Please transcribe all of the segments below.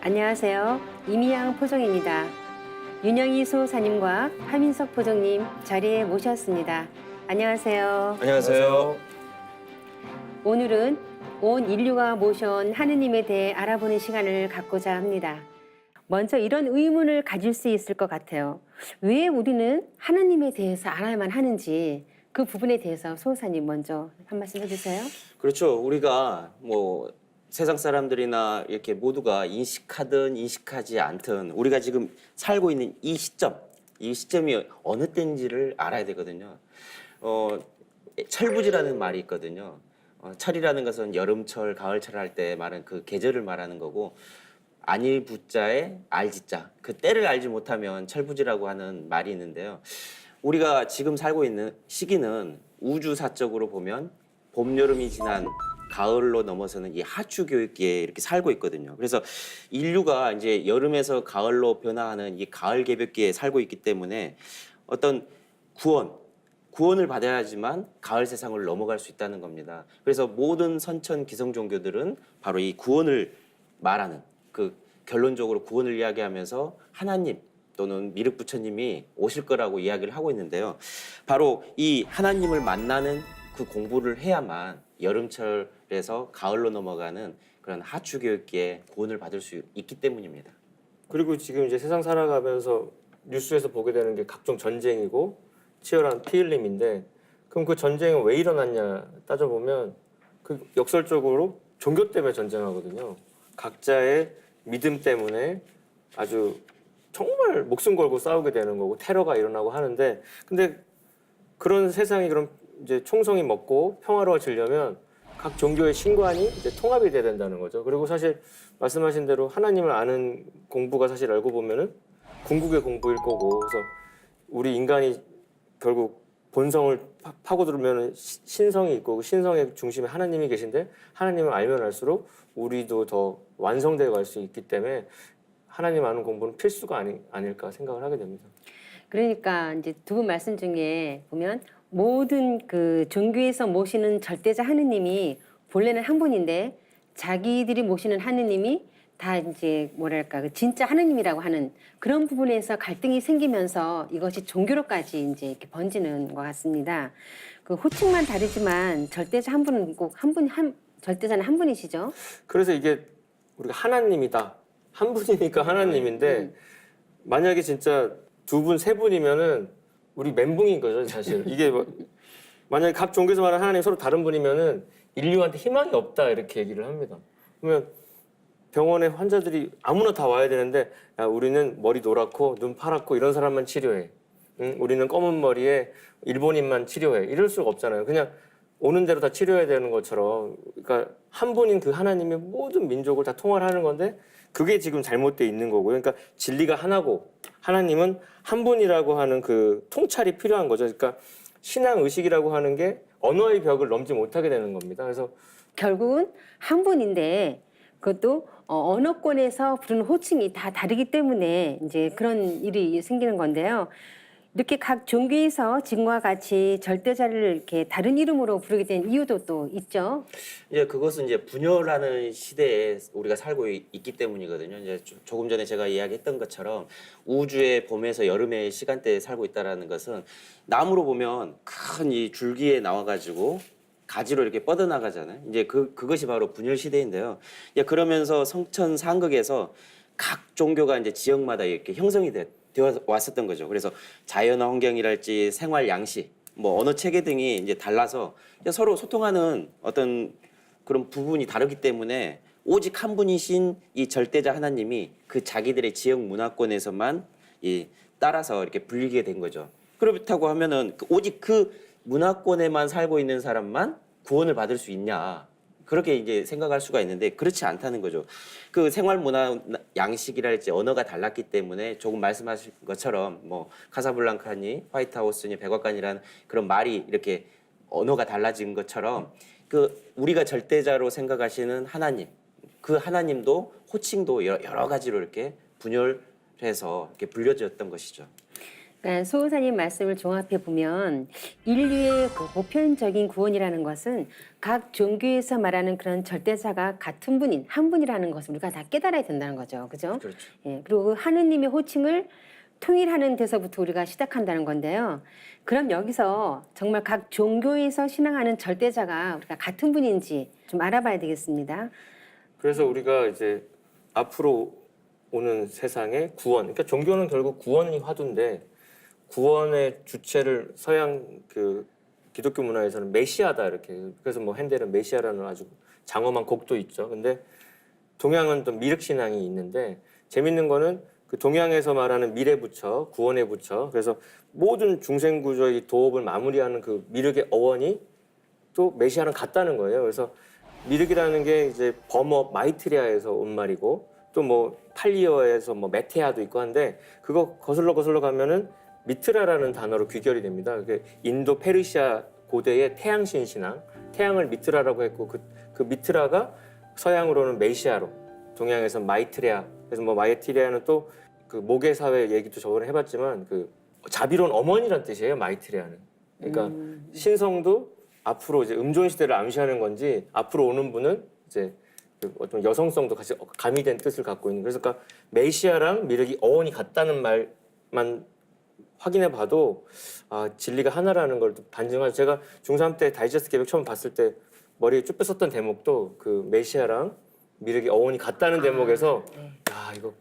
안녕하세요. 이미양 포종입니다. 윤영희 수호사님과 하민석 포종님 자리에 모셨습니다. 안녕하세요. 안녕하세요. 오늘은 온 인류가 모셔온 하느님에 대해 알아보는 시간을 갖고자 합니다. 먼저 이런 의문을 가질 수 있을 것 같아요. 왜 우리는 하느님에 대해서 알아야만 하는지 그 부분에 대해서 수호사님 먼저 한 말씀 해주세요. 그렇죠. 우리가 세상 사람들이나 이렇게 모두가 인식하든 인식하지 않든 우리가 지금 살고 있는 이 시점이 어느 때인지를 알아야 되거든요. 철부지라는 말이 있거든요. 철이라는 것은 여름철, 가을철 할 때 말하는 그 계절을 말하는 거고 안일 부자에 알지자 그 때를 알지 못하면 철부지라고 하는 말이 있는데요. 우리가 지금 살고 있는 시기는 우주사적으로 보면 봄, 여름이 지난 가을로 넘어서는 이 하추 교육기에 이렇게 살고 있거든요. 그래서 인류가 이제 여름에서 가을로 변화하는 이 가을 개벽기에 살고 있기 때문에 어떤 구원을 받아야지만 가을 세상을 넘어갈 수 있다는 겁니다. 그래서 모든 선천 기성 종교들은 바로 이 구원을 말하는 그 결론적으로 구원을 이야기하면서 하나님 또는 미륵 부처님이 오실 거라고 이야기를 하고 있는데요. 바로 이 하나님을 만나는 그 공부를 해야만 여름철에서 가을로 넘어가는 그런 하추 교육기에 구원을 받을 수 있기 때문입니다. 그리고 지금 이제 세상 살아가면서 뉴스에서 보게 되는 게 각종 전쟁이고 치열한 피 흘림인데, 그럼 그 전쟁은 왜 일어났냐 따져보면 그 역설적으로 종교 때문에 전쟁하거든요. 각자의 믿음 때문에 아주 정말 목숨 걸고 싸우게 되는 거고 테러가 일어나고 하는데, 근데 그런 세상이 그럼 이제 총성이 먹고 평화로워지려면 각 종교의 신관이 이제 통합이 돼야 된다는 거죠. 그리고 사실 말씀하신 대로 하나님을 아는 공부가 사실 알고 보면은 궁극의 공부일 거고, 그래서 우리 인간이 결국 본성을 파고들면 신성이 있고 그 신성의 중심에 하나님이 계신데 하나님을 알면 알수록 우리도 더 완성되어 갈 수 있기 때문에 하나님 아는 공부는 필수가 아닐까 생각을 하게 됩니다. 그러니까 이제 두 분 말씀 중에 보면 모든 그 종교에서 모시는 절대자 하느님이 본래는 한 분인데 자기들이 모시는 하느님이 다 이제 뭐랄까 그 진짜 하느님이라고 하는 그런 부분에서 갈등이 생기면서 이것이 종교로까지 이제 이렇게 번지는 것 같습니다. 그 호칭만 다르지만 절대자 한 분은 꼭 절대자는 한 분이시죠. 그래서 이게 우리가 하나님이다, 한 분이니까 하나님인데 만약에 진짜 두 분, 세 분이면은 우리 멘붕인 거죠, 사실. 이게 만약에 각 종교에서 말하는 하나님 서로 다른 분이면은 인류한테 희망이 없다 이렇게 얘기를 합니다. 그러면 병원에 환자들이 아무나 다 와야 되는데, 야, 우리는 머리 노랗고 눈 파랗고 이런 사람만 치료해. 응? 우리는 검은 머리에 일본인만 치료해. 이럴 수가 없잖아요. 그냥 오는 대로 다 치료해야 되는 것처럼, 그러니까 한 분인 그 하나님의 모든 민족을 다 통화를 하는 건데 그게 지금 잘못돼 있는 거고요. 그러니까 진리가 하나고 하나님은 한 분이라고 하는 그 통찰이 필요한 거죠. 그러니까 신앙 의식이라고 하는 게 언어의 벽을 넘지 못하게 되는 겁니다. 그래서 결국은 한 분인데 그것도 언어권에서 부르는 호칭이 다 다르기 때문에 이제 그런 일이 생기는 건데요. 이렇게 각 종교에서 지금과 같이 절대자를 이렇게 다른 이름으로 부르게 된 이유도 또 있죠. 이제 그것은 이제 분열하는 시대에 우리가 살고 있기 때문이거든요. 이제 조금 전에 제가 이야기했던 것처럼 우주의 봄에서 여름의 시간대에 살고 있다라는 것은 나무로 보면 큰 이 줄기에 나와가지고 가지로 이렇게 뻗어나가잖아요. 이제 그것이 바로 분열 시대인데요. 이제 그러면서 성천상극에서 각 종교가 이제 지역마다 이렇게 형성이 되어 왔었던 거죠. 그래서 자연 환경이랄지 생활 양식, 언어 체계 등이 이제 달라서 서로 소통하는 어떤 그런 부분이 다르기 때문에 오직 한 분이신 이 절대자 하나님이 그 자기들의 지역 문화권에서만 따라서 이렇게 불리게 된 거죠. 그렇다고 하면은 오직 그 문화권에만 살고 있는 사람만 구원을 받을 수 있냐? 그렇게 이제 생각할 수가 있는데 그렇지 않다는 거죠. 그 생활 문화 양식이랄지 언어가 달랐기 때문에 조금 말씀하신 것처럼 카사블랑카니 화이트하우스니 백악관이라는 그런 말이 이렇게 언어가 달라진 것처럼 그 우리가 절대자로 생각하시는 하나님, 그 하나님도 호칭도 여러 가지로 이렇게 분열해서 이렇게 불려졌던 것이죠. 그러니까 소호사님 말씀을 종합해 보면 인류의 그 보편적인 구원이라는 것은 각 종교에서 말하는 그런 절대자가 같은 분인 한 분이라는 것을 우리가 다 깨달아야 된다는 거죠, 그죠? 그렇죠. 예, 그리고 그 하느님의 호칭을 통일하는 데서부터 우리가 시작한다는 건데요. 그럼 여기서 정말 각 종교에서 신앙하는 절대자가 우리가 같은 분인지 좀 알아봐야 되겠습니다. 그래서 우리가 이제 앞으로 오는 세상의 구원, 그러니까 종교는 결국 구원이 화두인데 구원의 주체를 서양 그 기독교 문화에서는 메시아다 이렇게. 그래서 뭐 핸델은 메시아라는 아주 장엄한 곡도 있죠. 근데 동양은 또 미륵 신앙이 있는데 재밌는 거는 그 동양에서 말하는 미래 부처, 구원의 부처. 그래서 모든 중생 구조의 도업을 마무리하는 그 미륵의 어원이 또 메시아랑 같다는 거예요. 그래서 미륵이라는 게 이제 범어 마이트리아에서 온 말이고 또 뭐 팔리어에서 뭐 메테아도 있고 한데 그거 거슬러 가면은 미트라라는 단어로 귀결이 됩니다. 그게 인도 페르시아 고대의 태양신 신앙, 태양을 미트라라고 했고 그 미트라가 서양으로는 메시아로, 동양에서 마이트레아. 그래서 뭐 마이트레아는 또 그 모계 사회 얘기도 저번에 해봤지만 그 자비로운 어머니란 뜻이에요. 마이트레아는. 그러니까 신성도 앞으로 이제 음존 시대를 암시하는 건지 앞으로 오는 분은 이제 그 어떤 여성성도 같이 가미된 뜻을 갖고 있는. 그래서 그러니까 메시아랑 미륵이 어원이 같다는 말만 확인해 봐도 아, 진리가 하나라는 걸 반증하죠. 제가 중3 때 다이제스트 계획 처음 봤을 때 머리에 쭉 뺐었던 대목도 그 메시아랑 미륵이 어원이 같다는 대목에서 야 이거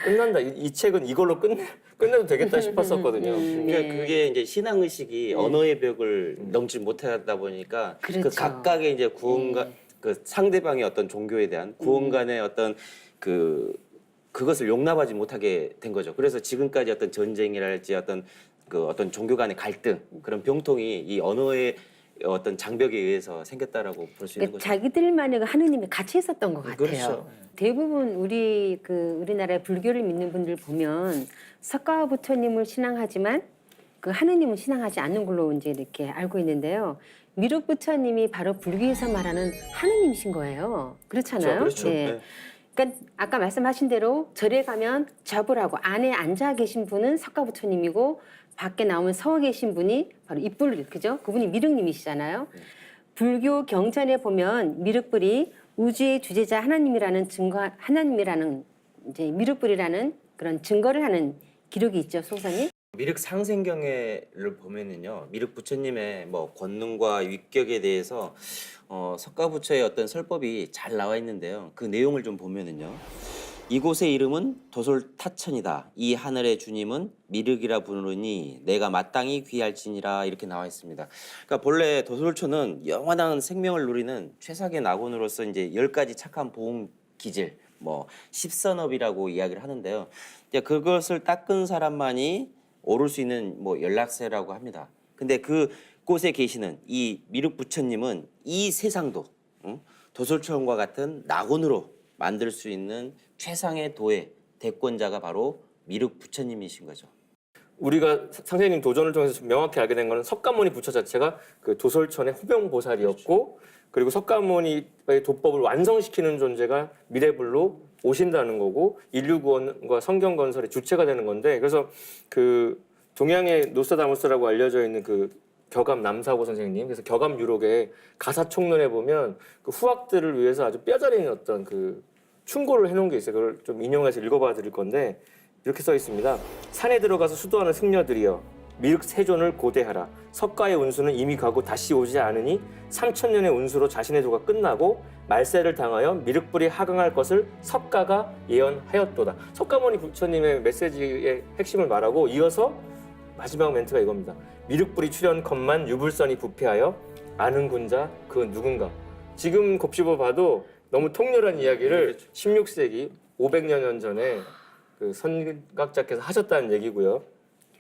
끝난다. 이 책은 이걸로 끝내도 되겠다 싶었었거든요. 그러니까 그게 이제 신앙 의식이 언어의 벽을 넘지 못하다 보니까 그렇죠. 그 각각의 이제 구원과 그 상대방의 어떤 종교에 대한 구원 간의 어떤 그것을 용납하지 못하게 된 거죠. 그래서 지금까지 어떤 전쟁이랄지 어떤 종교 간의 갈등 그런 병통이 이 언어의 어떤 장벽에 의해서 생겼다라고 볼 수 있는 그러니까 거죠. 자기들만의 그 하느님이 같이 있었던 것 같아요. 그렇죠. 대부분 우리나라의 불교를 믿는 분들 보면 석가와 부처님을 신앙하지만 그 하느님은 신앙하지 않는 걸로 이제 이렇게 알고 있는데요. 미륵 부처님이 바로 불교에서 말하는 하느님이신 거예요. 그렇잖아요. 그렇죠. 예. 네. 그러니까 아까 말씀하신 대로 절에 가면 접을 하고 안에 앉아 계신 분은 석가 부처님이고 밖에 나오면 서 계신 분이 바로 입불, 그죠? 그분이 미륵님이시잖아요. 불교 경전에 보면 미륵불이 우주의 주제자 하나님이라는 이제 미륵불이라는 그런 증거를 하는 기록이 있죠, 소사님. 미륵 상생경에를 보면은요, 미륵 부처님의 뭐 권능과 위격에 대해서 석가 부처의 어떤 설법이 잘 나와 있는데요. 그 내용을 좀 보면은요, 이곳의 이름은 도솔타천이다. 이 하늘의 주님은 미륵이라 부르니 내가 마땅히 귀할지니라 이렇게 나와 있습니다. 그러니까 본래 도솔초는 영원한 생명을 누리는 최상의 낙원으로서 이제 10가지 착한 보험 기질, 뭐 십선업이라고 이야기를 하는데요. 이제 그것을 닦은 사람만이 오를 수 있는 뭐 연락세라고 합니다. 근데 그 곳에 계시는 이 미륵 부처님은 이 세상도 도솔천과 같은 낙원으로 만들 수 있는 최상의 도의 대권자가 바로 미륵 부처님이신 거죠. 우리가 선생님 도전을 통해서 좀 명확히 알게 된 거는 석가모니 부처 자체가 그 도솔천의 후병보살이었고 그리고 석가모니의 도법을 완성시키는 존재가 미래불로 오신다는 거고 인류 구원과 성경 건설의 주체가 되는 건데 그래서 그 동양의 노스다무스라고 알려져 있는 그 겨감 남사고 선생님 그래서 겨감 유록의 가사 총론에 보면 그 후학들을 위해서 아주 뼈저리는 어떤 그 충고를 해놓은 게 있어요. 그걸 좀 인용해서 읽어봐 드릴 건데 이렇게 써 있습니다. 산에 들어가서 수도하는 승려들이여 미륵 세존을 고대하라. 석가의 운수는 이미 가고 다시 오지 않으니 3000년의 운수로 자신의 도가 끝나고 말세를 당하여 미륵불이 하강할 것을 석가가 예언하였도다. 석가모니 부처님의 메시지의 핵심을 말하고 이어서 마지막 멘트가 이겁니다. 미륵불이 출현건만 유불선이 부패하여 아는 군자 그 누군가. 지금 곱씹어 봐도 너무 통렬한 이야기를 16세기 500여 년 전에 그 선각자께서 하셨다는 얘기고요.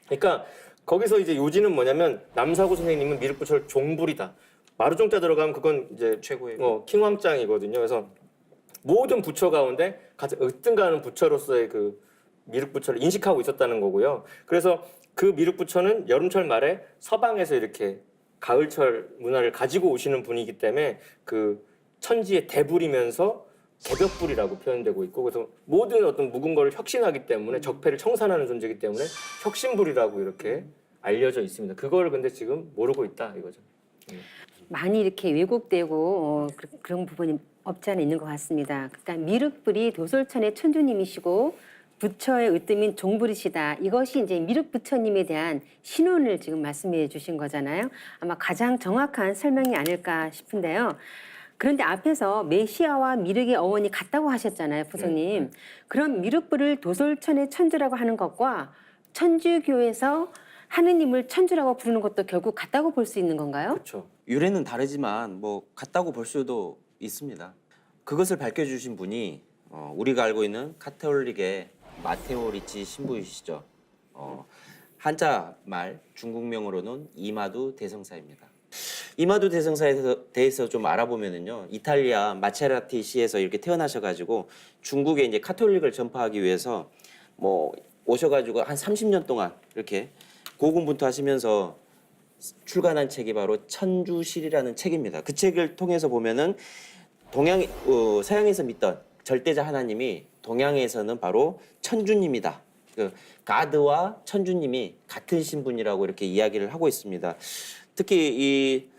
그러니까 거기서 이제 요지는 뭐냐면 남사구 선생님은 미륵부처를 종불이다. 마루종 때 들어가면 그건 이제 최고의 킹왕짱이거든요. 그래서 모든 부처 가운데 가장 으뜸가는 부처로서의 그 미륵부처를 인식하고 있었다는 거고요. 그래서 그 미륵부처는 여름철 말에 서방에서 이렇게 가을철 문화를 가지고 오시는 분이기 때문에 그 천지에 대불이면서 개벽불이라고 표현되고 있고 그래서 모든 어떤 묵은 거를 혁신하기 때문에 적폐를 청산하는 존재이기 때문에 혁신불이라고 이렇게 알려져 있습니다. 그거를 근데 지금 모르고 있다 이거죠. 많이 이렇게 왜곡되고 그런 부분이 없지 않아 있는 것 같습니다. 그러니까 미륵불이 도솔천의 천주님이시고 부처의 으뜸인 종불이시다. 이것이 이제 미륵 부처님에 대한 신원을 지금 말씀해 주신 거잖아요. 아마 가장 정확한 설명이 아닐까 싶은데요. 그런데 앞에서 메시아와 미륵의 어원이 같다고 하셨잖아요, 부성님. 그럼 미륵불을 도솔천의 천주라고 하는 것과 천주교에서 하느님을 천주라고 부르는 것도 결국 같다고 볼 수 있는 건가요? 그렇죠. 유래는 다르지만 뭐 같다고 볼 수도 있습니다. 그것을 밝혀주신 분이 우리가 알고 있는 카톨릭의 마테오 리치 신부이시죠. 한자 말 중국명으로는 이마두 대성사입니다. 이마두 대성사에 대해서 좀 알아보면은요, 이탈리아 마체라티 시에서 이렇게 태어나셔가지고 중국에 이제 카톨릭을 전파하기 위해서 뭐 오셔가지고 한 30년 동안 이렇게 고군분투하시면서 출간한 책이 바로 천주실이라는 책입니다. 그 책을 통해서 보면은 서양에서 믿던 절대자 하나님이 동양에서는 바로 천주님이다. 그 가드와 천주님이 같은 신분이라고 이렇게 이야기를 하고 있습니다. 특히 이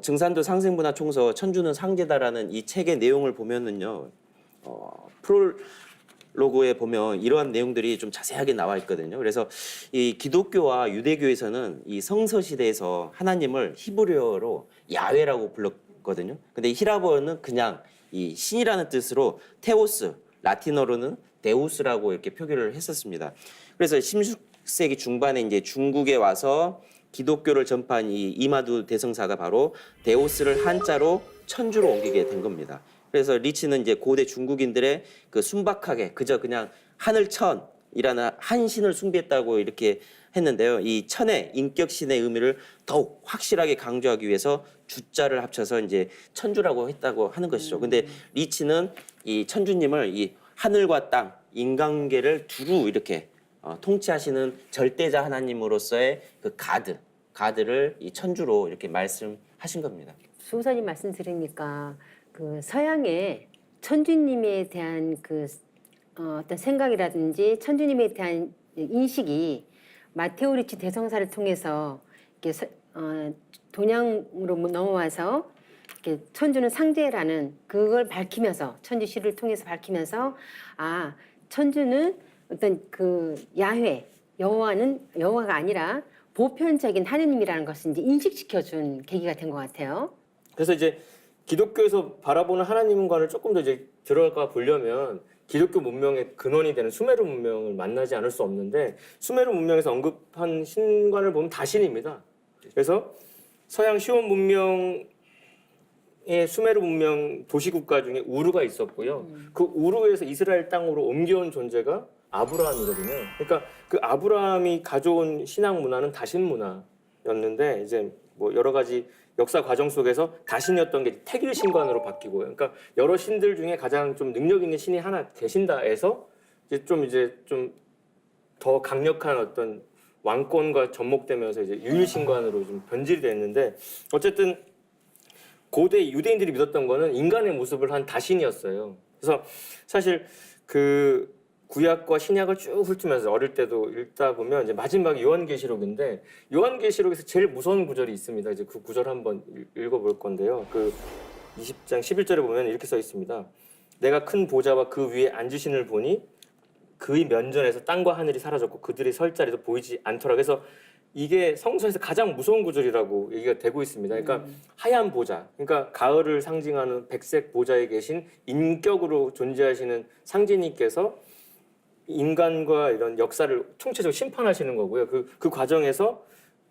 증산도 상생문화 총서 천주는 상제다라는 이 책의 내용을 보면은요, 프롤로그에 보면 이러한 내용들이 좀 자세하게 나와 있거든요. 그래서 이 기독교와 유대교에서는 이 성서 시대에서 하나님을 히브리어로 야훼라고 불렀거든요. 근데 히라버는 그냥 이 신이라는 뜻으로 테오스, 라틴어로는 데우스라고 이렇게 표기를 했었습니다. 그래서 16세기 중반에 이제 중국에 와서 기독교를 전파한 이 이마두 대성사가 바로 데우스를 한자로 천주로 옮기게 된 겁니다. 그래서 리치는 이제 고대 중국인들의 그 순박하게 그저 그냥 하늘천이라는 한 신을 숭배했다고 이렇게 했는데요. 이 천의 인격신의 의미를 더욱 확실하게 강조하기 위해서 주자를 합쳐서 이제 천주라고 했다고 하는 것이죠. 근데 리치는 이 천주님을 이 하늘과 땅, 인간계를 두루 이렇게 통치하시는 절대자 하나님으로서의 그 가드를 이 천주로 이렇게 말씀하신 겁니다. 수호사님 말씀 들으니까 그 서양의 천주님에 대한 그 어떤 생각이라든지 천주님에 대한 인식이 마테오 리치 대성사를 통해서 이렇게 동양으로 넘어와서 이렇게 천주는 상제라는 그걸 밝히면서 천주시를 통해서 밝히면서 아 천주는 어떤 그 야훼 여호와가 아니라 보편적인 하느님이라는 것을 이제 인식시켜준 계기가 된 것 같아요. 그래서 이제 기독교에서 바라보는 하나님과를 조금 더 이제 들어가 보려면 기독교 문명의 근원이 되는 수메르 문명을 만나지 않을 수 없는데 수메르 문명에서 언급한 신관을 보면 다신입니다. 그래서 서양 시온 문명의 수메르 문명 도시국가 중에 우르가 있었고요. 그 우르에서 이스라엘 땅으로 옮겨온 존재가 아브라함이거든요. 그러니까 그 아브라함이 가져온 신앙 문화는 다신 문화였는데 이제 뭐 여러 가지 역사 과정 속에서 다신이었던 게 태길 신관으로 바뀌고요. 그러니까 여러 신들 중에 가장 좀 능력 있는 신이 하나 계신다해서 이제 좀 더 강력한 어떤 왕권과 접목되면서 이제 유일 신관으로 좀 변질이 됐는데 어쨌든 고대 유대인들이 믿었던 거는 인간의 모습을 한 다신이었어요. 그래서 사실 그 구약과 신약을 쭉 훑으면서 어릴 때도 읽다 보면 이제 마지막 요한계시록인데 요한계시록에서 제일 무서운 구절이 있습니다. 이제 그 구절 한번 읽어볼 건데요. 그 20장 11절에 보면 이렇게 써 있습니다. 내가 큰 보좌와 그 위에 앉으신을 보니 그의 면전에서 땅과 하늘이 사라졌고 그들의 설 자리도 보이지 않더라. 그래서 이게 성서에서 가장 무서운 구절이라고 얘기가 되고 있습니다. 그러니까 하얀 보좌, 그러니까 가을을 상징하는 백색 보좌에 계신 인격으로 존재하시는 상제님께서 인간과 이런 역사를 총체적으로 심판하시는 거고요. 그 과정에서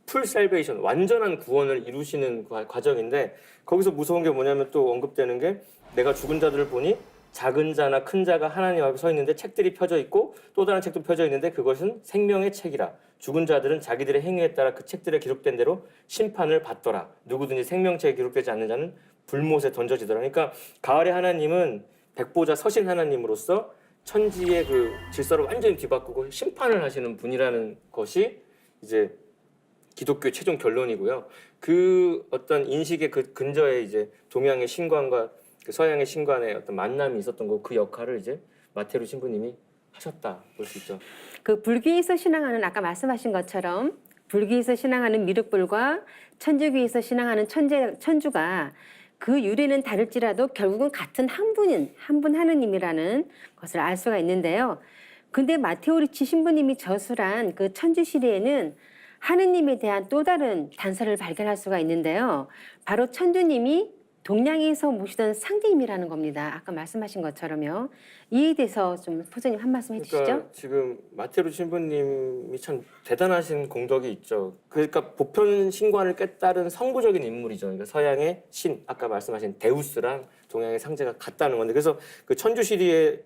풀 셀베이션, 완전한 구원을 이루시는 과정인데 거기서 무서운 게 뭐냐면 또 언급되는 게 내가 죽은 자들을 보니 작은 자나 큰 자가 하나님 앞에 서 있는데 책들이 펴져 있고 또 다른 책도 펴져 있는데 그것은 생명의 책이라. 죽은 자들은 자기들의 행위에 따라 그 책들에 기록된 대로 심판을 받더라. 누구든지 생명책에 기록되지 않는 자는 불못에 던져지더라. 그러니까 가을의 하나님은 백보자 서신 하나님으로서 천지의 그 질서를 완전히 뒤바꾸고 심판을 하시는 분이라는 것이 이제 기독교의 최종 결론이고요. 그 어떤 인식의 그 근저에 이제 동양의 신관과 그 서양의 신관의 어떤 만남이 있었던 거고 그 역할을 이제 마테로 신부님이 하셨다 볼 수 있죠. 그 불교에서 신앙하는 아까 말씀하신 것처럼 불교에서 신앙하는 미륵불과 천주교에서 신앙하는 천주가 그 유래는 다를지라도 결국은 같은 한 분 하느님이라는 것을 알 수가 있는데요. 근데 마테오 리치 신부님이 저술한 그 천주 시리에는 하느님에 대한 또 다른 단서를 발견할 수가 있는데요. 바로 천주님이 동양에서 모시던 상대님이라는 겁니다. 아까 말씀하신 것처럼요. 이에 대해서 좀 포자님 한 말씀 해주시죠. 그러니까 지금 마테로 신부님이 참 대단하신 공덕이 있죠. 그러니까 보편 신관을 깨달은 선구적인 인물이죠. 그러니까 서양의 신, 아까 말씀하신 데우스랑 동양의 상제가 같다는 건데, 그래서 그 천주시리의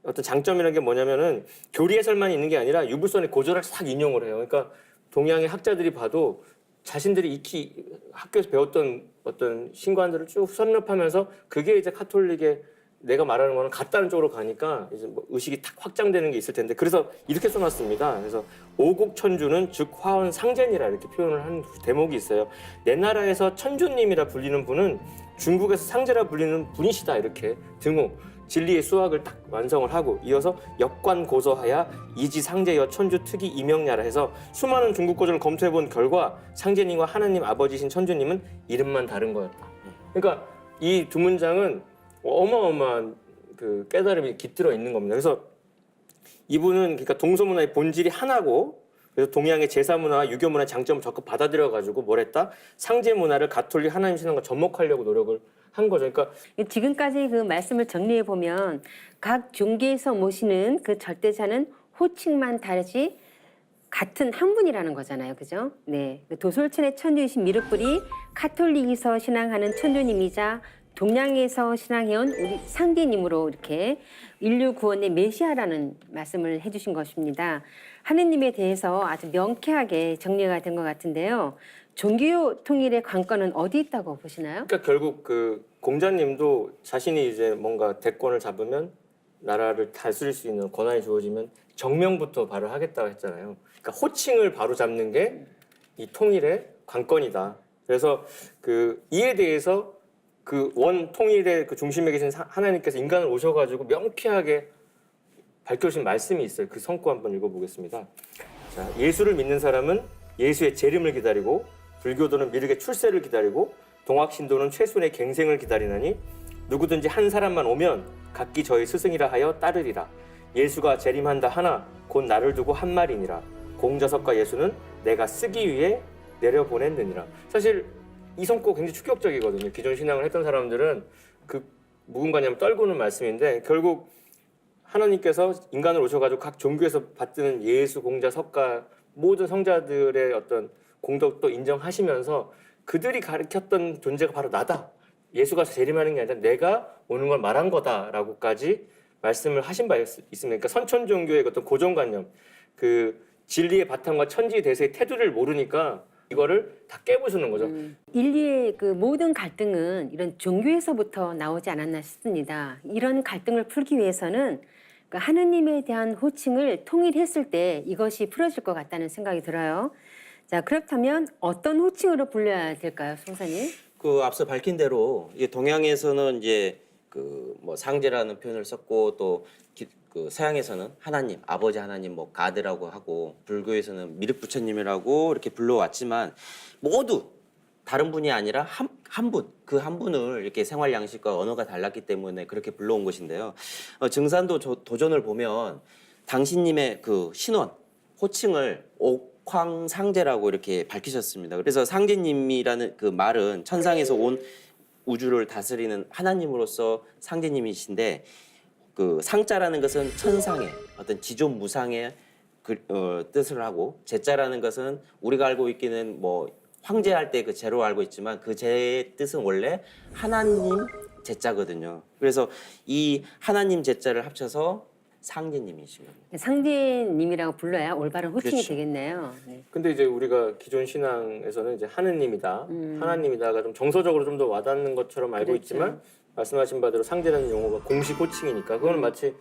어떤 장점이라는 게 뭐냐면은 교리 해설만 있는 게 아니라 유불선의 고절을 싹 인용을 해요. 그러니까 동양의 학자들이 봐도 자신들이 익히 학교에서 배웠던 어떤 신관들을 쭉 섭렵하면서 그게 이제 카톨릭의 내가 말하는 거는 같다는 쪽으로 가니까 이제 뭐 의식이 탁 확장되는 게 있을 텐데, 그래서 이렇게 써놨습니다. 그래서 오국 천주는 즉 화원 상제니라 이렇게 표현을 한 대목이 있어요. 내 나라에서 천주님이라 불리는 분은 중국에서 상제라 불리는 분이시다 이렇게 등호 진리의 수학을 딱 완성을 하고 이어서 역관 고서하야 이지 상제여 천주 특이 이명야라 해서 수많은 중국 고전을 검토해본 결과 상제님과 하나님 아버지신 천주님은 이름만 다른 거였다. 그러니까 이 두 문장은 어마어마한 그 깨달음이 깃들어 있는 겁니다. 그래서 이분은 그러니까 동서문화의 본질이 하나고, 그래서 동양의 제사 문화와 유교 문화의 장점을 적극 받아들여 가지고 뭘 했다? 상제 문화를 가톨릭 하나님 신앙과 접목하려고 노력을 한 거죠. 그러니까 지금까지 그 말씀을 정리해 보면 각 종교에서 모시는 그 절대자는 호칭만 다르지 같은 한 분이라는 거잖아요, 그죠? 네, 그 도솔천의 천주이신 미륵불이 카톨릭에서 신앙하는 천주님이자 동양에서 신앙해온 우리 상대님으로 이렇게 인류 구원의 메시아라는 말씀을 해주신 것입니다. 하느님에 대해서 아주 명쾌하게 정리가 된 것 같은데요. 종교 통일의 관건은 어디 있다고 보시나요? 그러니까 결국 그 공자님도 자신이 이제 뭔가 대권을 잡으면 나라를 다스릴 수 있는 권한이 주어지면 정명부터 바로 하겠다고 했잖아요. 그러니까 호칭을 바로 잡는 게 이 통일의 관건이다. 그래서 그 이에 대해서 그 원 통일의 그 중심에 계신 하나님께서 인간을 오셔가지고 명쾌하게 밝혀주신 말씀이 있어요. 그 성구 한번 읽어보겠습니다. 자, 예수를 믿는 사람은 예수의 재림을 기다리고, 불교도는 미륵의 출세를 기다리고, 동학신도는 최순의 갱생을 기다리나니 누구든지 한 사람만 오면 각기 저의 스승이라 하여 따르리라. 예수가 재림한다 하나 곧 나를 두고 한 말이니라. 공자석과 예수는 내가 쓰기 위해 내려보냈느니라. 사실 이 성구 굉장히 충격적이거든요. 기존 신앙을 했던 사람들은 그 무근관념을 떨구는 말씀인데, 결국 하나님께서 인간을 오셔가지고 각 종교에서 받드는 예수, 공자, 석가 모든 성자들의 어떤 공덕도 인정하시면서 그들이 가르쳤던 존재가 바로 나다. 예수가 재림하는 게 아니라 내가 오는 걸 말한 거다라고까지 말씀을 하신 바 있습니다. 그러니까 선천 종교의 어떤 고정관념, 그 진리의 바탕과 천지 대세의 테두리를 모르니까 이거를 다 깨부수는 거죠. 인류의 그 모든 갈등은 이런 종교에서부터 나오지 않았나 싶습니다. 이런 갈등을 풀기 위해서는 그 하느님에 대한 호칭을 통일했을 때 이것이 풀어질 것 같다는 생각이 들어요. 자, 그렇다면 어떤 호칭으로 불려야 될까요, 송사님? 그 앞서 밝힌 대로 이게 동양에서는 이제 그 뭐 상제라는 표현을 썼고 또 그 서양에서는 하나님, 아버지 하나님 뭐 가드라고 하고, 불교에서는 미륵 부처님이라고 이렇게 불러왔지만 모두 다른 분이 아니라 한 분, 그 한 분을 이렇게 생활 양식과 언어가 달랐기 때문에 그렇게 불러온 것인데요. 증산도 도전을 보면 당신님의 그 신원, 호칭을 옥황상제라고 이렇게 밝히셨습니다. 그래서 상제님이라는 그 말은 천상에서 온 우주를 다스리는 하나님으로서 상제님이신데, 그 상자라는 것은 천상의 어떤 지존 무상의 뜻을 하고, 제자라는 것은 우리가 알고 있기는 뭐 황제할 때 그 제로 알고 있지만 그 제의 뜻은 원래 하나님 제자거든요. 그래서 이 하나님 제자를 합쳐서 상제님이신 겁니다. 상제님이라고 불러야 올바른 호칭이 그렇죠. 되겠네요. 네. 근데 이제 우리가 기존 신앙에서는 이제 하느님이다, 하나님이다가 좀 정서적으로 좀 더 와닿는 것처럼 알고 그렇죠. 있지만, 말씀하신 바대로 상제라는 용어가 공식 호칭이니까 그거는 마치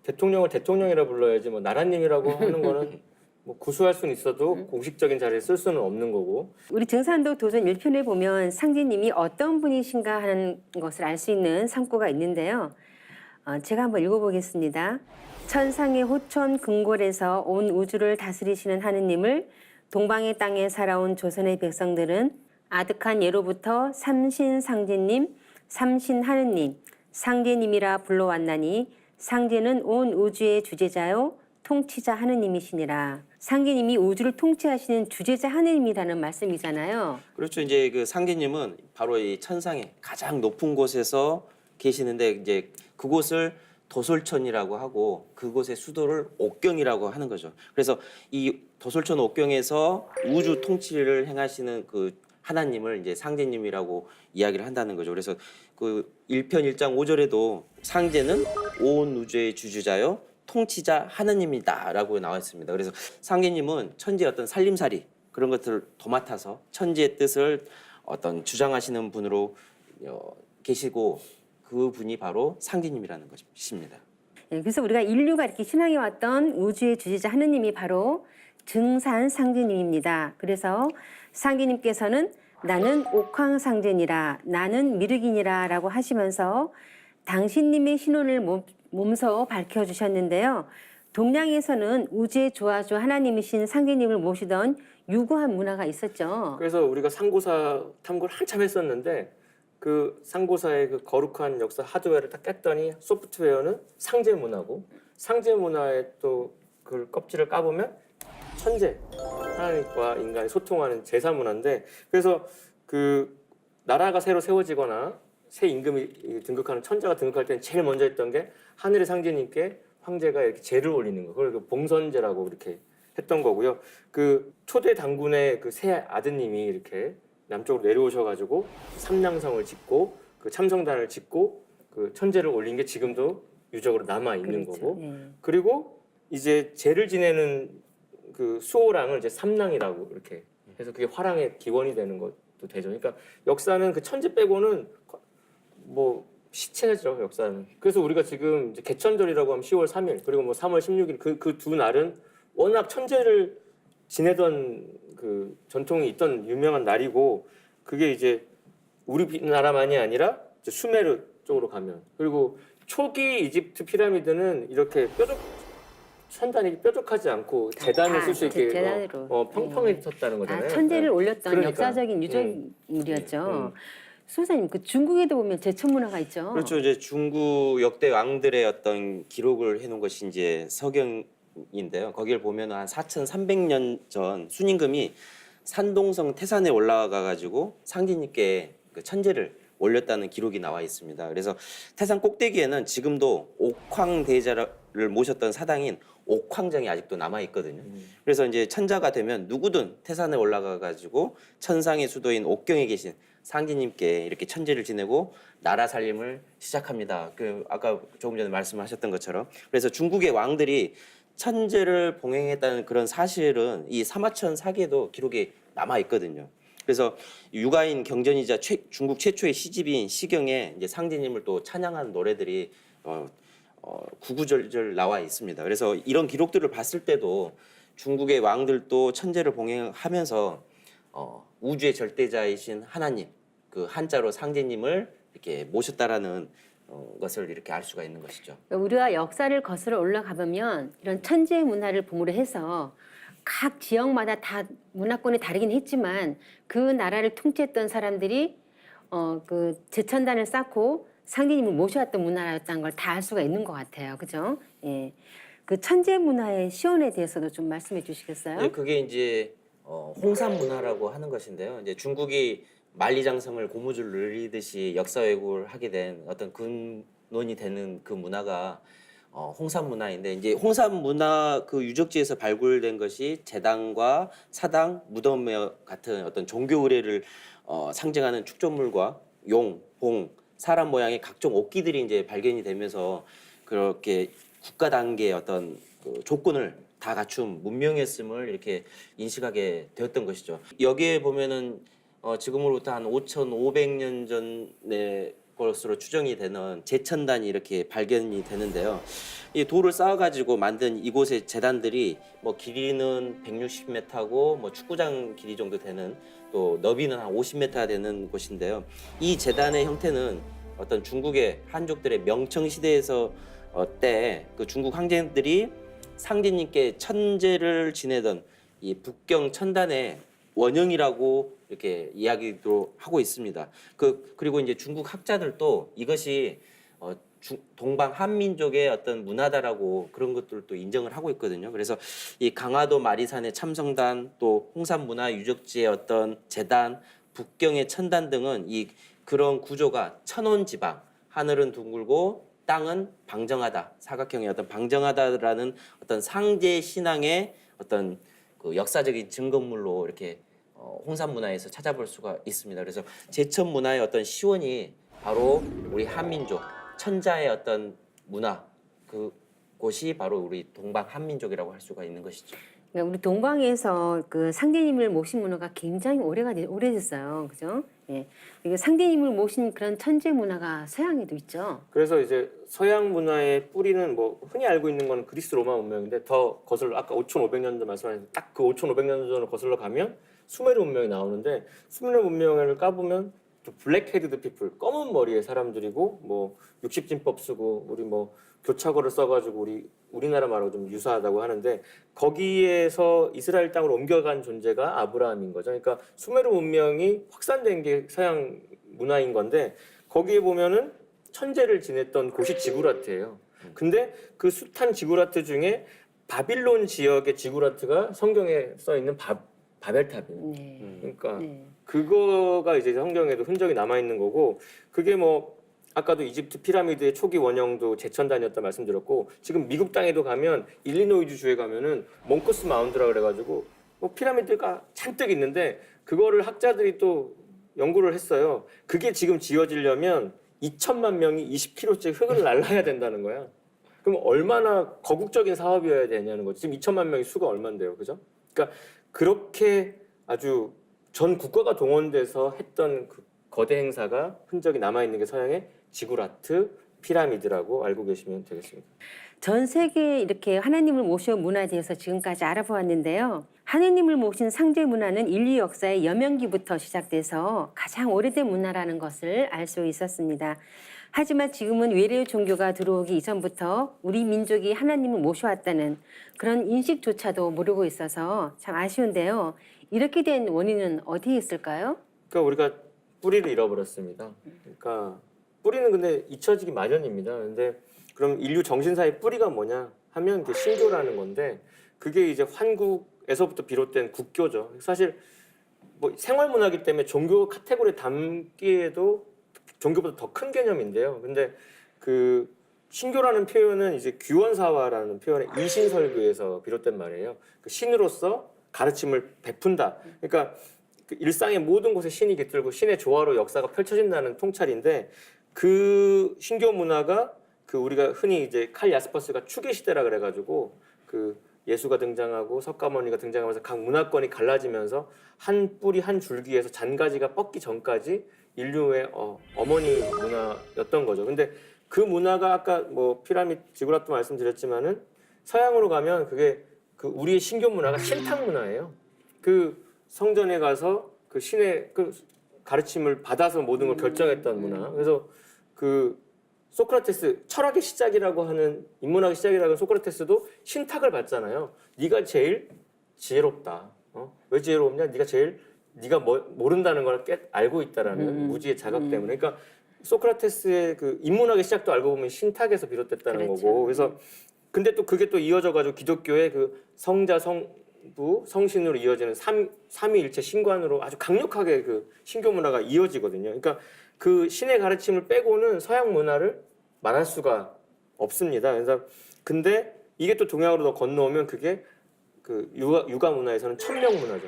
대통령을 대통령이라 불러야지 뭐 나라님이라고 하는 거는 뭐 구수할 수는 있어도 공식적인 자리에 쓸 수는 없는 거고. 우리 증산도 도전 1편에 보면 상제님이 어떤 분이신가 하는 것을 알 수 있는 상고가 있는데요. 제가 한번 읽어보겠습니다. 천상의 호천 궁궐에서 온 우주를 다스리시는 하느님을 동방의 땅에 살아온 조선의 백성들은 아득한 예로부터 삼신상제님, 삼신하느님, 상제님이라 불러왔나니 상제는 온 우주의 주제자요 통치자 하느님이시니라. 상제님이 우주를 통치하시는 주제자 하느님이라는 말씀이잖아요. 그렇죠. 이제 그 상제님은 바로 이 천상의 가장 높은 곳에서 계시는데 이제 그곳을 도솔천이라고 하고 그곳의 수도를 옥경이라고 하는 거죠. 그래서 이 도솔천 옥경에서 우주 통치를 행하시는 그 하나님을 이제 상제님이라고 이야기를 한다는 거죠. 그래서 그 1편 1장 5절에도 상제는 온 우주의 주주자요 통치자 하나님이다라고 나와 있습니다. 그래서 상제님은 천지의 어떤 살림살이 그런 것들을 도맡아서 천지의 뜻을 어떤 주장하시는 분으로 계시고 그 분이 바로 상제님이라는 것입니다. 네, 그래서 우리가 인류가 이렇게 신앙해 왔던 우주의 주제자 하느님이 바로 증산 상제님입니다. 그래서 상제님께서는 나는 옥황상제니라, 나는 미륵이니라 라고 하시면서 당신님의 신혼을 몸소 밝혀주셨는데요. 동양에서는 우주의 조화주 하나님이신 상제님을 모시던 유구한 문화가 있었죠. 그래서 우리가 상고사 탐구를 한참 했었는데 그 상고사의 그 거룩한 역사 하드웨어를 딱 깼더니 소프트웨어는 상제 문화고 상제 문화의 또 그 껍질을 까보면 천재 하나님과 인간이 소통하는 제사 문화인데 그래서 그 나라가 새로 세워지거나 새 임금이 등극하는 천자가 등극할 때는 제일 먼저 했던 게 하늘의 상제님께 황제가 이렇게 제를 올리는 거 그걸 봉선제라고 이렇게 했던 거고요. 그 초대 당군의 그 새 아드님이 이렇게 남쪽으로 내려오셔가지고 삼량성을 짓고 그 참성단을 짓고 그 천제를 올린 게 지금도 유적으로 남아 있는 그렇죠. 거고 네. 그리고 이제 제를 지내는 그 수호랑을 이제 삼랑이라고 이렇게 해서 그게 화랑의 기원이 되는 것도 되죠. 그러니까 역사는 그 천재 빼고는 뭐 시체죠 역사는. 그래서 우리가 지금 이제 개천절이라고 하면 10월 3일 그리고 뭐 3월 16일 그 두 날은 워낙 천재를 지내던 그 전통이 있던 유명한 날이고 그게 이제 우리나라만이 아니라 이제 수메르 쪽으로 가면 그리고 초기 이집트 피라미드는 이렇게 천단이 뾰족하지 않고 재단을 쓸 수 있게 재단으로. 평평하게 섰다는 거잖아요. 천재를 네. 올렸던 그러니까. 역사적인 유적물이었죠. 수사님, 그 중국에도 보면 제천 문화가 있죠. 그렇죠. 이제 중국 역대 왕들의 어떤 기록을 해놓은 것이 이제 서경인데요. 거기를 보면 한 4,300년 전 순임금이 산동성 태산에 올라가 가지고 상제님께 그 천제를 올렸다는 기록이 나와 있습니다. 그래서 태산 꼭대기에는 지금도 옥황대자를 모셨던 사당인 옥황정이 아직도 남아 있거든요. 그래서 이제 천자가 되면 누구든 태산에 올라가 가지고 천상의 수도인 옥경에 계신 상제님께 이렇게 천제를 지내고 나라 살림을 시작합니다. 그 아까 조금 전에 말씀하셨던 것처럼 그래서 중국의 왕들이 천제를 봉행했다는 그런 사실은 이 사마천 사기에도 기록이 남아 있거든요. 그래서 유가인 경전이자 중국 최초의 시집인 시경에 이제 상제님을 또 찬양하는 노래들이 구구절절 나와 있습니다. 그래서 이런 기록들을 봤을 때도 중국의 왕들도 천제를 봉행하면서 우주의 절대자이신 하나님, 그 한자로 상제님을 이렇게 모셨다라는 것을 이렇게 알 수가 있는 것이죠. 우리가 역사를 거슬러 올라가 보면 이런 천재 문화를 보물로 해서 각 지역마다 다 문화권이 다르긴 했지만 그 나라를 통치했던 사람들이 그 제천단을 쌓고 상제님을 모셔왔던 문화였다는 걸 다 알 수가 있는 것 같아요. 그죠? 예. 그 천재 문화의 시원에 대해서도 좀 말씀해 주시겠어요? 네, 그게 이제 홍산 문화라고 하는 것인데요. 이제 중국이 만리장성을 고무줄 늘리듯이 역사 왜곡을 하게 된 어떤 근원이 되는 그 문화가 홍산 문화인데 이제 홍산 문화 그 유적지에서 발굴된 것이 제당과 사당, 무덤 같은 어떤 종교 의례를 상징하는 축조물과 용, 봉, 사람 모양의 각종 옥기들이 이제 발견이 되면서 그렇게 국가 단계의 어떤 그 조건을 다 갖춘 문명이었음을 이렇게 인식하게 되었던 것이죠. 여기에 보면은 지금으로부터 한 5,500년 전에 것으로 추정이 되는 제천단이 이렇게 발견이 되는데요. 이 돌을 쌓아가지고 만든 이곳의 제단들이 뭐 길이는 160m고 뭐 축구장 길이 정도 되는 또 너비는 한 50m 되는 곳인데요. 이 제단의 형태는 어떤 중국의 한족들의 명청 시대에서 때 그 중국 황제들이 상제님께 천제를 지내던 이 북경 천단의 원형이라고 이렇게 이야기도 하고 있습니다. 그리고 이제 중국 학자들도 이것이 동방 한민족의 어떤 문화다라고 그런 것들도 인정을 하고 있거든요. 그래서 이 강화도 마리산의 참성단 또 홍산 문화 유적지의 어떤 제단, 북경의 천단 등은 이 그런 구조가 천온 지방, 하늘은 둥글고 땅은 방정하다, 사각형의 어떤 방정하다라는 어떤 상제 신앙의 어떤 그 역사적인 증거물로 이렇게 홍산 문화에서 찾아볼 수가 있습니다. 그래서 제천 문화의 어떤 시원이 바로 우리 한민족 천자의 어떤 문화 그곳이 바로 우리 동방 한민족이라고 할 수가 있는 것이죠. 그러니까 우리 동방에서 그 상대님을 모신 문화가 굉장히 오래됐어요, 그죠? 예, 이게 상대님을 모신 그런 천재 문화가 서양에도 있죠. 그래서 이제 서양 문화의 뿌리는 뭐 흔히 알고 있는 건 그리스 로마 문명인데 더 거슬러 아까 5,500년도 말씀하신 딱 그 5,500년 전으로 거슬러 가면 수메르 문명이 나오는데 수메르 문명을 까보면 또 블랙 헤드드 피플 검은 머리의 사람들이고 뭐 60진법 쓰고 우리 뭐 교차고를 써가지고 우리나라 말하고 좀 유사하다고 하는데 거기에서 이스라엘 땅으로 옮겨간 존재가 아브라함인 거죠. 그러니까 수메르 문명이 확산된 게 서양 문화인 건데 거기에 보면은 천재를 지냈던 곳이 지구라트예요. 근데 그 숱한 지구라트 중에 바빌론 지역의 지구라트가 성경에 써 있는 바벨탑이에요. 네. 그러니까 네. 그거가 이제 성경에도 흔적이 남아 있는 거고 그게 뭐 아까도 이집트 피라미드의 초기 원형도 제천단이었다 말씀드렸고 지금 미국 땅에도 가면 일리노이주 주에 가면은 몽크스 마운드라 그래가지고 뭐 피라미드가 잔뜩 있는데 그거를 학자들이 또 연구를 했어요. 그게 지금 지어지려면 2천만 명이 20km째 흙을 날라야 된다는 거야. 그럼 얼마나 거국적인 사업이어야 되냐는 거지. 지금 2천만 명이 수가 얼만데요, 그죠? 그러니까 그렇게 아주 전 국가가 동원돼서 했던 그 거대 행사가 흔적이 남아 있는 게 서양의 지구라트 피라미드라고 알고 계시면 되겠습니다. 전 세계에 이렇게 하나님을 모셔온 문화에 대해서 지금까지 알아보았는데요. 하나님을 모신 상제 문화는 인류 역사의 여명기부터 시작돼서 가장 오래된 문화라는 것을 알 수 있었습니다. 하지만 지금은 외래의 종교가 들어오기 이전부터 우리 민족이 하나님을 모셔왔다는 그런 인식조차도 모르고 있어서 참 아쉬운데요. 이렇게 된 원인은 어디에 있을까요? 그러니까 우리가 뿌리를 잃어버렸습니다. 그러니까 뿌리는 근데 잊혀지기 마련입니다. 근데 그럼 인류 정신사의 뿌리가 뭐냐 하면 이게 신교라는 건데 그게 이제 환국에서부터 비롯된 국교죠. 사실 뭐 생활문화이기 때문에 종교 카테고리에 담기에도 종교보다 더 큰 개념인데요. 근데 그 신교라는 표현은 이제 규원사화라는 표현의 이신설교에서 비롯된 말이에요. 그 신으로서 가르침을 베푼다. 그러니까 그 일상의 모든 곳에 신이 깃들고 신의 조화로 역사가 펼쳐진다는 통찰인데 그 신교 문화가 그 우리가 흔히 이제 칼 야스퍼스가 추계 시대라 그래가지고 그 예수가 등장하고 석가모니가 등장하면서 각 문화권이 갈라지면서 한 뿌리 한 줄기에서 잔가지가 뻗기 전까지 인류의 어머니 문화였던 거죠. 근데 그 문화가 아까 뭐 피라미드 지구라트 말씀드렸지만은 서양으로 가면 그게 그 우리의 신교 문화가 신탁 문화예요. 그 성전에 가서 그 신의 그 가르침을 받아서 모든 걸 결정했던 문화. 그래서 그 소크라테스 철학의 시작이라고 하는 인문학의 시작이라고 하는 소크라테스도 신탁을 받잖아요. 네가 제일 지혜롭다. 왜 지혜롭냐? 네가 모른다는 걸 알고 있다라는 무지의 자각 때문에. 그러니까 소크라테스의 그 인문학의 시작도 알고 보면 신탁에서 비롯됐다는 그렇죠. 거고. 그래서 근데 또 그게 또 이어져 가지고 기독교의 그 성자 성부 성신으로 이어지는 삼위일체 신관으로 아주 강력하게 그 신교 문화가 이어지거든요. 그러니까 그 신의 가르침을 빼고는 서양 문화를 말할 수가 없습니다. 그래서 근데 이게 또 동양으로 더 건너오면 그게 그 육아 문화에서는 천명 문화죠.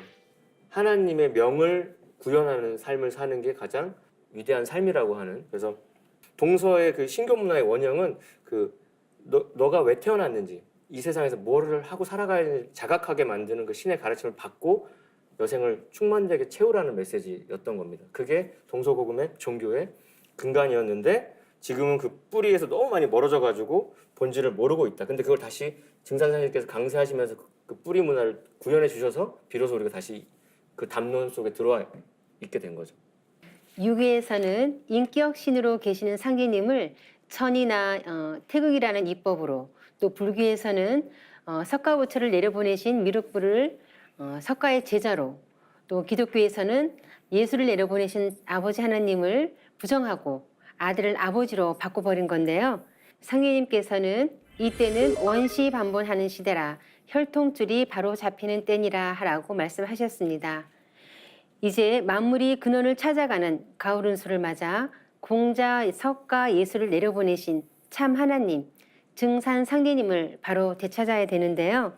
하나님의 명을 구현하는 삶을 사는 게 가장 위대한 삶이라고 하는. 그래서 동서의 그 신교 문화의 원형은 그 너가 왜 태어났는지 이 세상에서 뭐를 하고 살아가야 되는지 자각하게 만드는 그 신의 가르침을 받고 여생을 충만되게 채우라는 메시지였던 겁니다. 그게 동서고금의 종교의 근간이었는데 지금은 그 뿌리에서 너무 많이 멀어져 가지고 본질을 모르고 있다. 근데 그걸 다시 증산사님께서 강세하시면서 그 뿌리 문화를 구현해 주셔서 비로소 우리가 다시 그 담론 속에 들어와 있게 된 거죠. 유교에서는 인격 신으로 계시는 상제님을 천이나 태극이라는 이법으로, 또 불교에서는 석가부처를 내려보내신 미륵불을 석가의 제자로, 또 기독교에서는 예수를 내려보내신 아버지 하나님을 부정하고 아들을 아버지로 바꿔버린 건데요. 상제님께서는 이때는 원시 반본하는 시대라 혈통줄이 바로 잡히는 때니라 하라고 말씀하셨습니다. 이제 만물이 근원을 찾아가는 가을운수를 맞아 공자, 석가, 예수를 내려보내신 참 하나님, 증산 상제님을 바로 되찾아야 되는데요.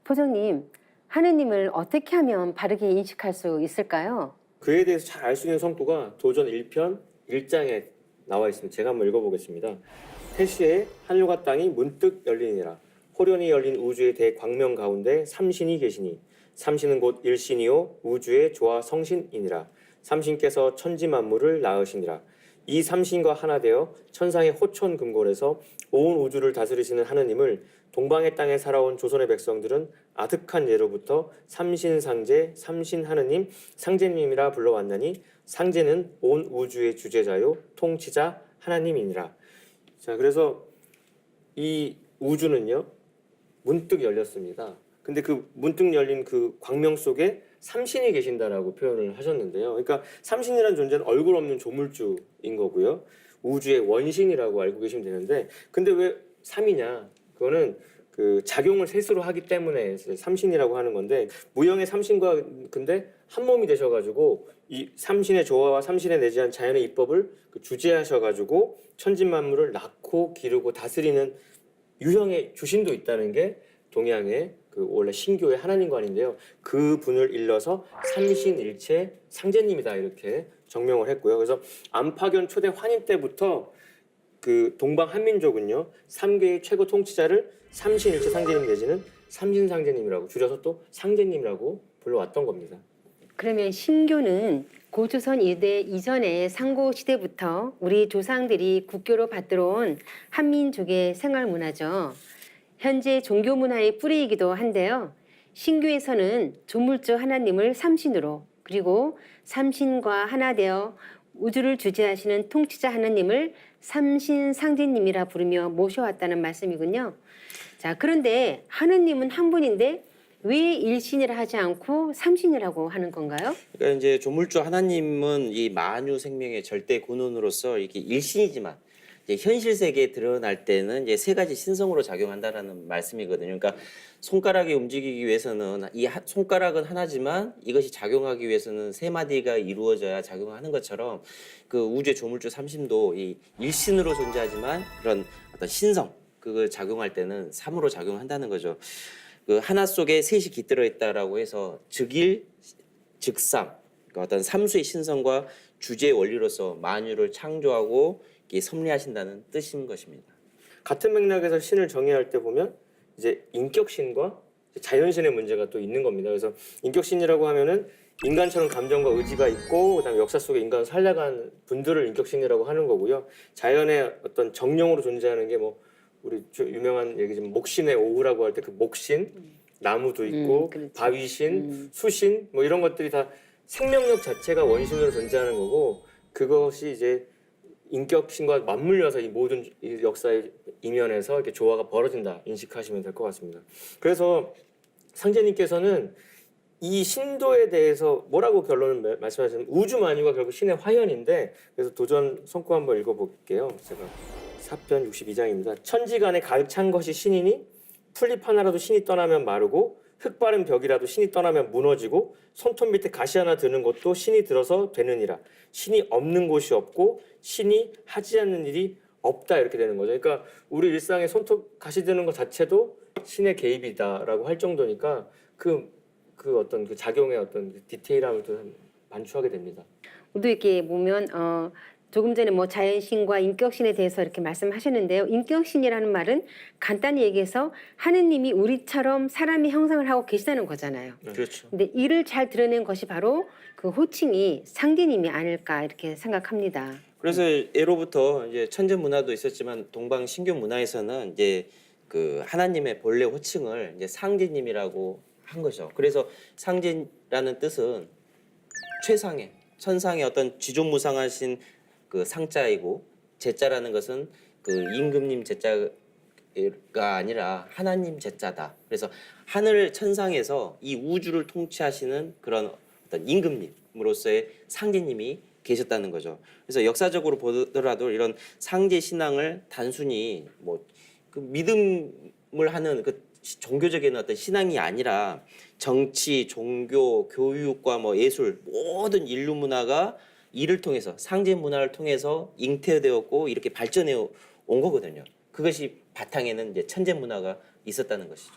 포정님, 하느님을 어떻게 하면 바르게 인식할 수 있을까요? 그에 대해서 잘 알 수 있는 성구가 도전 1편 1장에 나와 있습니다. 제가 한번 읽어보겠습니다. 태시에 하늘과 땅이 문득 열리니라. 호련히 열린 우주의 대광명 가운데 삼신이 계시니 삼신은 곧 일신이요 우주의 조화 성신이니라. 삼신께서 천지 만물을 낳으시니라. 이 삼신과 하나 되어 천상의 호천 금골에서 온 우주를 다스리시는 하느님을 동방의 땅에 살아온 조선의 백성들은 아득한 예로부터 삼신상제, 삼신하느님, 상제님이라 불러왔나니 상제는 온 우주의 주제자요 통치자 하나님이니라. 자, 그래서 이 우주는요 문득 열렸습니다. 근데 그 문득 열린 그 광명 속에 삼신이 계신다라고 표현을 하셨는데요. 그러니까 삼신이라는 존재는 얼굴 없는 조물주인 거고요. 우주의 원신이라고 알고 계시면 되는데, 근데 왜 삼이냐? 그거는 그 작용을 셋으로 하기 때문에 삼신이라고 하는 건데, 무형의 삼신과 근데 한 몸이 되셔가지고 이 삼신의 조화와 삼신에 내재한 자연의 이법을 주재하셔가지고 천진만물을 낳고 기르고 다스리는 유형의 주신도 있다는 게 동양의 그 원래 신교의 하나님관인데요. 그 분을 일러서 삼신일체 상제님이다 이렇게 정명을 했고요. 그래서 안파견 초대 환임 때부터 그 동방 한민족은요 3개의 최고 통치자를 삼신일체 상제님 내지는 삼신상제님이라고 줄여서 또 상제님이라고 불러왔던 겁니다. 그러면 신교는 고조선 이대 이전의 상고 시대부터 우리 조상들이 국교로 받들어온 한민족의 생활 문화죠. 현재 종교 문화의 뿌리이기도 한데요. 신교에서는 조물주 하나님을 삼신으로, 그리고 삼신과 하나 되어 우주를 주재하시는 통치자 하나님을 삼신상제님이라 부르며 모셔왔다는 말씀이군요. 자, 그런데 하느님은 한 분인데 왜 일신이라 하지 않고 삼신이라고 하는 건가요? 그러니까 이제 조물주 하나님은 이 만유 생명의 절대 근원으로서 이렇게 일신이지만 이제 현실 세계에 드러날 때는 이제 세 가지 신성으로 작용한다라는 말씀이거든요. 그러니까 손가락이 움직이기 위해서는 이 손가락은 하나지만 이것이 작용하기 위해서는 세 마디가 이루어져야 작용하는 것처럼 그 우주의 조물주 삼신도 이 일신으로 존재하지만 그런 어떤 신성 그걸 작용할 때는 삼으로 작용한다는 거죠. 그 하나 속에 셋이 깃들어 있다라고 해서 즉일, 즉삼, 그러니까 어떤 삼수의 신성과 주제의 원리로서 만유를 창조하고 섭리하신다는 뜻인 것입니다. 같은 맥락에서 신을 정의할 때 보면 이제 인격신과 자연신의 문제가 또 있는 겁니다. 그래서 인격신이라고 하면은 인간처럼 감정과 의지가 있고 그다음에 역사 속에 인간을 살려간 분들을 인격신이라고 하는 거고요. 자연의 어떤 정령으로 존재하는 게 뭐 우리 유명한 얘기지만 목신의 오후라고 할 때 그 목신, 나무도 있고 그렇죠. 바위신, 수신 뭐 이런 것들이 다 생명력 자체가 원신으로 존재하는 거고 그것이 이제 인격신과 맞물려서 이 모든 이 역사의 이면에서 이렇게 조화가 벌어진다 인식하시면 될 것 같습니다. 그래서 상제님께서는 이 신도에 대해서 뭐라고 결론을 말씀하시면 우주 만유가 결국 신의 화현인데 그래서 도전 성구 한번 읽어볼게요. 제가 4편 62장입니다. 천지간에 가득 찬 것이 신이니 풀잎 하나라도 신이 떠나면 마르고 흙 바른 벽이라도 신이 떠나면 무너지고 손톱 밑에 가시 하나 드는 것도 신이 들어서 되느니라. 신이 없는 곳이 없고 신이 하지 않는 일이 없다 이렇게 되는 거죠. 그러니까 우리 일상에 손톱 가시 드는 것 자체도 신의 개입이다라고 할 정도니까 그 어떤 그 작용의 어떤 디테일함을 또 반추하게 됩니다. 우리도 이렇게 보면 조금 전에 뭐 자연신과 인격신에 대해서 이렇게 말씀하셨는데요. 인격신이라는 말은 간단히 얘기해서 하느님이 우리처럼 사람의 형상을 하고 계시다는 거잖아요. 그렇죠. 근데 이를 잘 드러낸 것이 바로 그 호칭이 상제님이 아닐까 이렇게 생각합니다. 그래서 예로부터 이제 천재 문화도 있었지만 동방 신교 문화에서는 이제 그 하나님의 본래 호칭을 이제 상제님이라고 한 거죠. 그래서 상제라는 뜻은 최상의 천상의 어떤 지존무상하신 그 상자이고 제자라는 것은 그 임금님 제자가 아니라 하나님 제자다. 그래서 하늘 천상에서 이 우주를 통치하시는 그런 어떤 임금님으로서의 상제님이 계셨다는 거죠. 그래서 역사적으로 보더라도 이런 상제 신앙을 단순히 뭐 그 믿음을 하는 그 종교적인 어떤 신앙이 아니라 정치, 종교, 교육과 뭐 예술 모든 인류 문화가 이를 통해서 상제 문화를 통해서 잉태되었고 이렇게 발전해 온 거거든요. 그것이 바탕에는 이제 천재 문화가 있었다는 것이죠.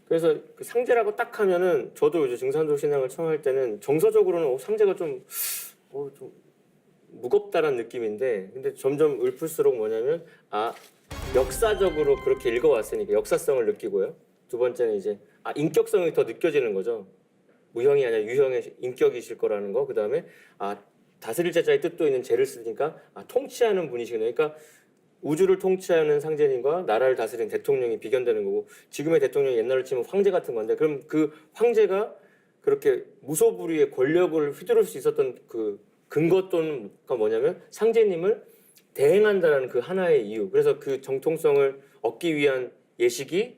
그래서 그 상제라고 딱 하면은 저도 이제 증산도 신앙을 처음 할 때는 정서적으로는 상제가 좀 무겁다라는 느낌인데, 근데 점점 읊을수록 뭐냐면 역사적으로 그렇게 읽어왔으니까 역사성을 느끼고요. 두 번째는 이제 인격성이 더 느껴지는 거죠. 무형이 아니라 유형의 인격이실 거라는 거. 그 다음에 다스릴 제자의 뜻도 있는 제를 쓰니까 통치하는 분이시구나. 그러니까 우주를 통치하는 상제님과 나라를 다스리는 대통령이 비견되는 거고, 지금의 대통령이 옛날로 치면 황제 같은 건데, 그럼 그 황제가 그렇게 무소불위의 권력을 휘두를 수 있었던 그 근거 또는가 뭐냐면 상제님을 대행한다는 그 하나의 이유. 그래서 그 정통성을 얻기 위한 예식이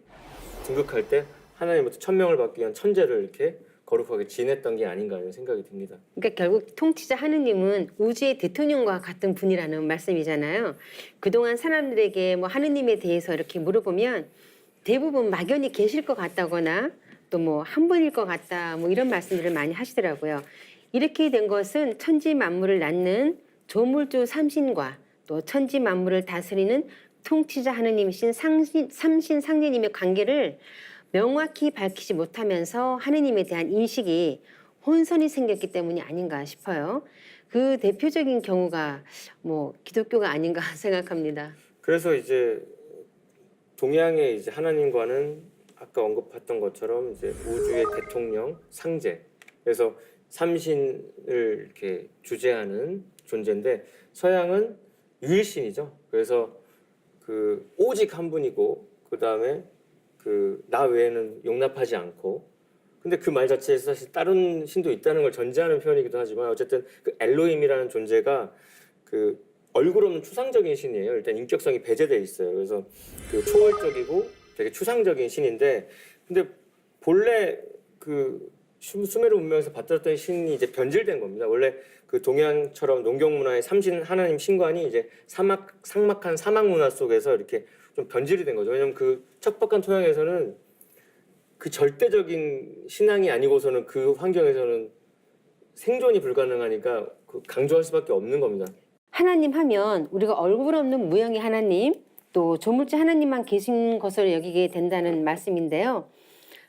등극할 때 하나님부터 천명을 받기 위한 천재를 이렇게 거룩하게 지냈던 게 아닌가 하는 생각이 듭니다. 그러니까 결국 통치자 하느님은 우주의 대통령과 같은 분이라는 말씀이잖아요. 그동안 사람들에게 뭐 하느님에 대해서 이렇게 물어보면 대부분 막연히 계실 것 같다거나 또 뭐 한 분일 것 같다 뭐 이런 말씀들을 많이 하시더라고요. 이렇게 된 것은 천지 만물을 낳는 조물주 삼신과 또 천지 만물을 다스리는 통치자 하느님이신 삼신 상제님의 관계를 명확히 밝히지 못하면서 하느님에 대한 인식이 혼선이 생겼기 때문이 아닌가 싶어요. 그 대표적인 경우가 뭐 기독교가 아닌가 생각합니다. 그래서 이제 동양의 이제 하나님과는 아까 언급했던 것처럼 이제 우주의 대통령 상제, 그래서 삼신을 이렇게 주재하는 존재인데, 서양은 유일신이죠. 그래서 그 오직 한 분이고, 그 다음에 그 나 외에는 용납하지 않고, 근데 그 말 자체에서 사실 다른 신도 있다는 걸 전제하는 표현이기도 하지만, 어쨌든 그 엘로힘이라는 존재가 그 얼굴 없는 추상적인 신이에요. 일단 인격성이 배제돼 있어요. 그래서 그 초월적이고 되게 추상적인 신인데, 근데 본래 그 수메르 문명에서 받들었던 신이 이제 변질된 겁니다. 원래 그 동양처럼 농경 문화의 삼신 하나님 신관이 이제 삭막한 사막 문화 속에서 이렇게 좀 변질이 된 거죠. 왜냐면 그 척박한 토양에서는 그 절대적인 신앙이 아니고서는 그 환경에서는 생존이 불가능하니까 그 강조할 수밖에 없는 겁니다. 하나님 하면 우리가 얼굴 없는 무형의 하나님 또 조물주 하나님만 계신 것으로 여기게 된다는 말씀인데요.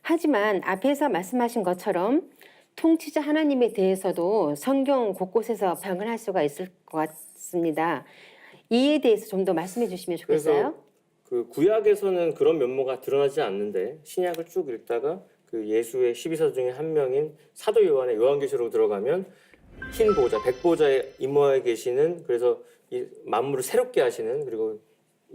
하지만 앞에서 말씀하신 것처럼 통치자 하나님에 대해서도 성경 곳곳에서 발견할 수가 있을 것 같습니다. 이에 대해서 좀 더 말씀해 주시면 좋겠어요. 그 구약에서는 그런 면모가 드러나지 않는데 신약을 쭉 읽다가 그 예수의 12사도 중에 한 명인 사도 요한의 요한계시록으로 들어가면 흰 보좌, 백보좌에 임하에 계시는, 그래서 이 만물을 새롭게 하시는, 그리고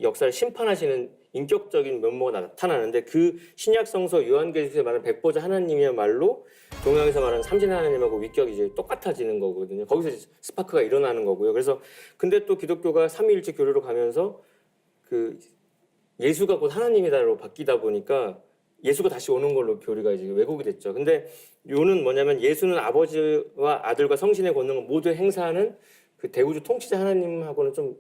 역사를 심판하시는 인격적인 면모가 나타나는데, 그 신약 성서 요한계시록에 말하는 백보좌 하나님이야말로 동양에서 말하는 삼신 하나님하고 위격이 이제 똑같아지는 거거든요. 거기서 이제 스파크가 일어나는 거고요. 그래서 근데 또 기독교가 삼위일체 교류로 가면서 그 예수가 곧 하나님이다로 바뀌다 보니까 예수가 다시 오는 걸로 교리가 이제 왜곡이 됐죠. 근데 요는 뭐냐면 예수는 아버지와 아들과 성신의 권능을 모두 행사하는 그 대우주 통치자 하나님하고는 좀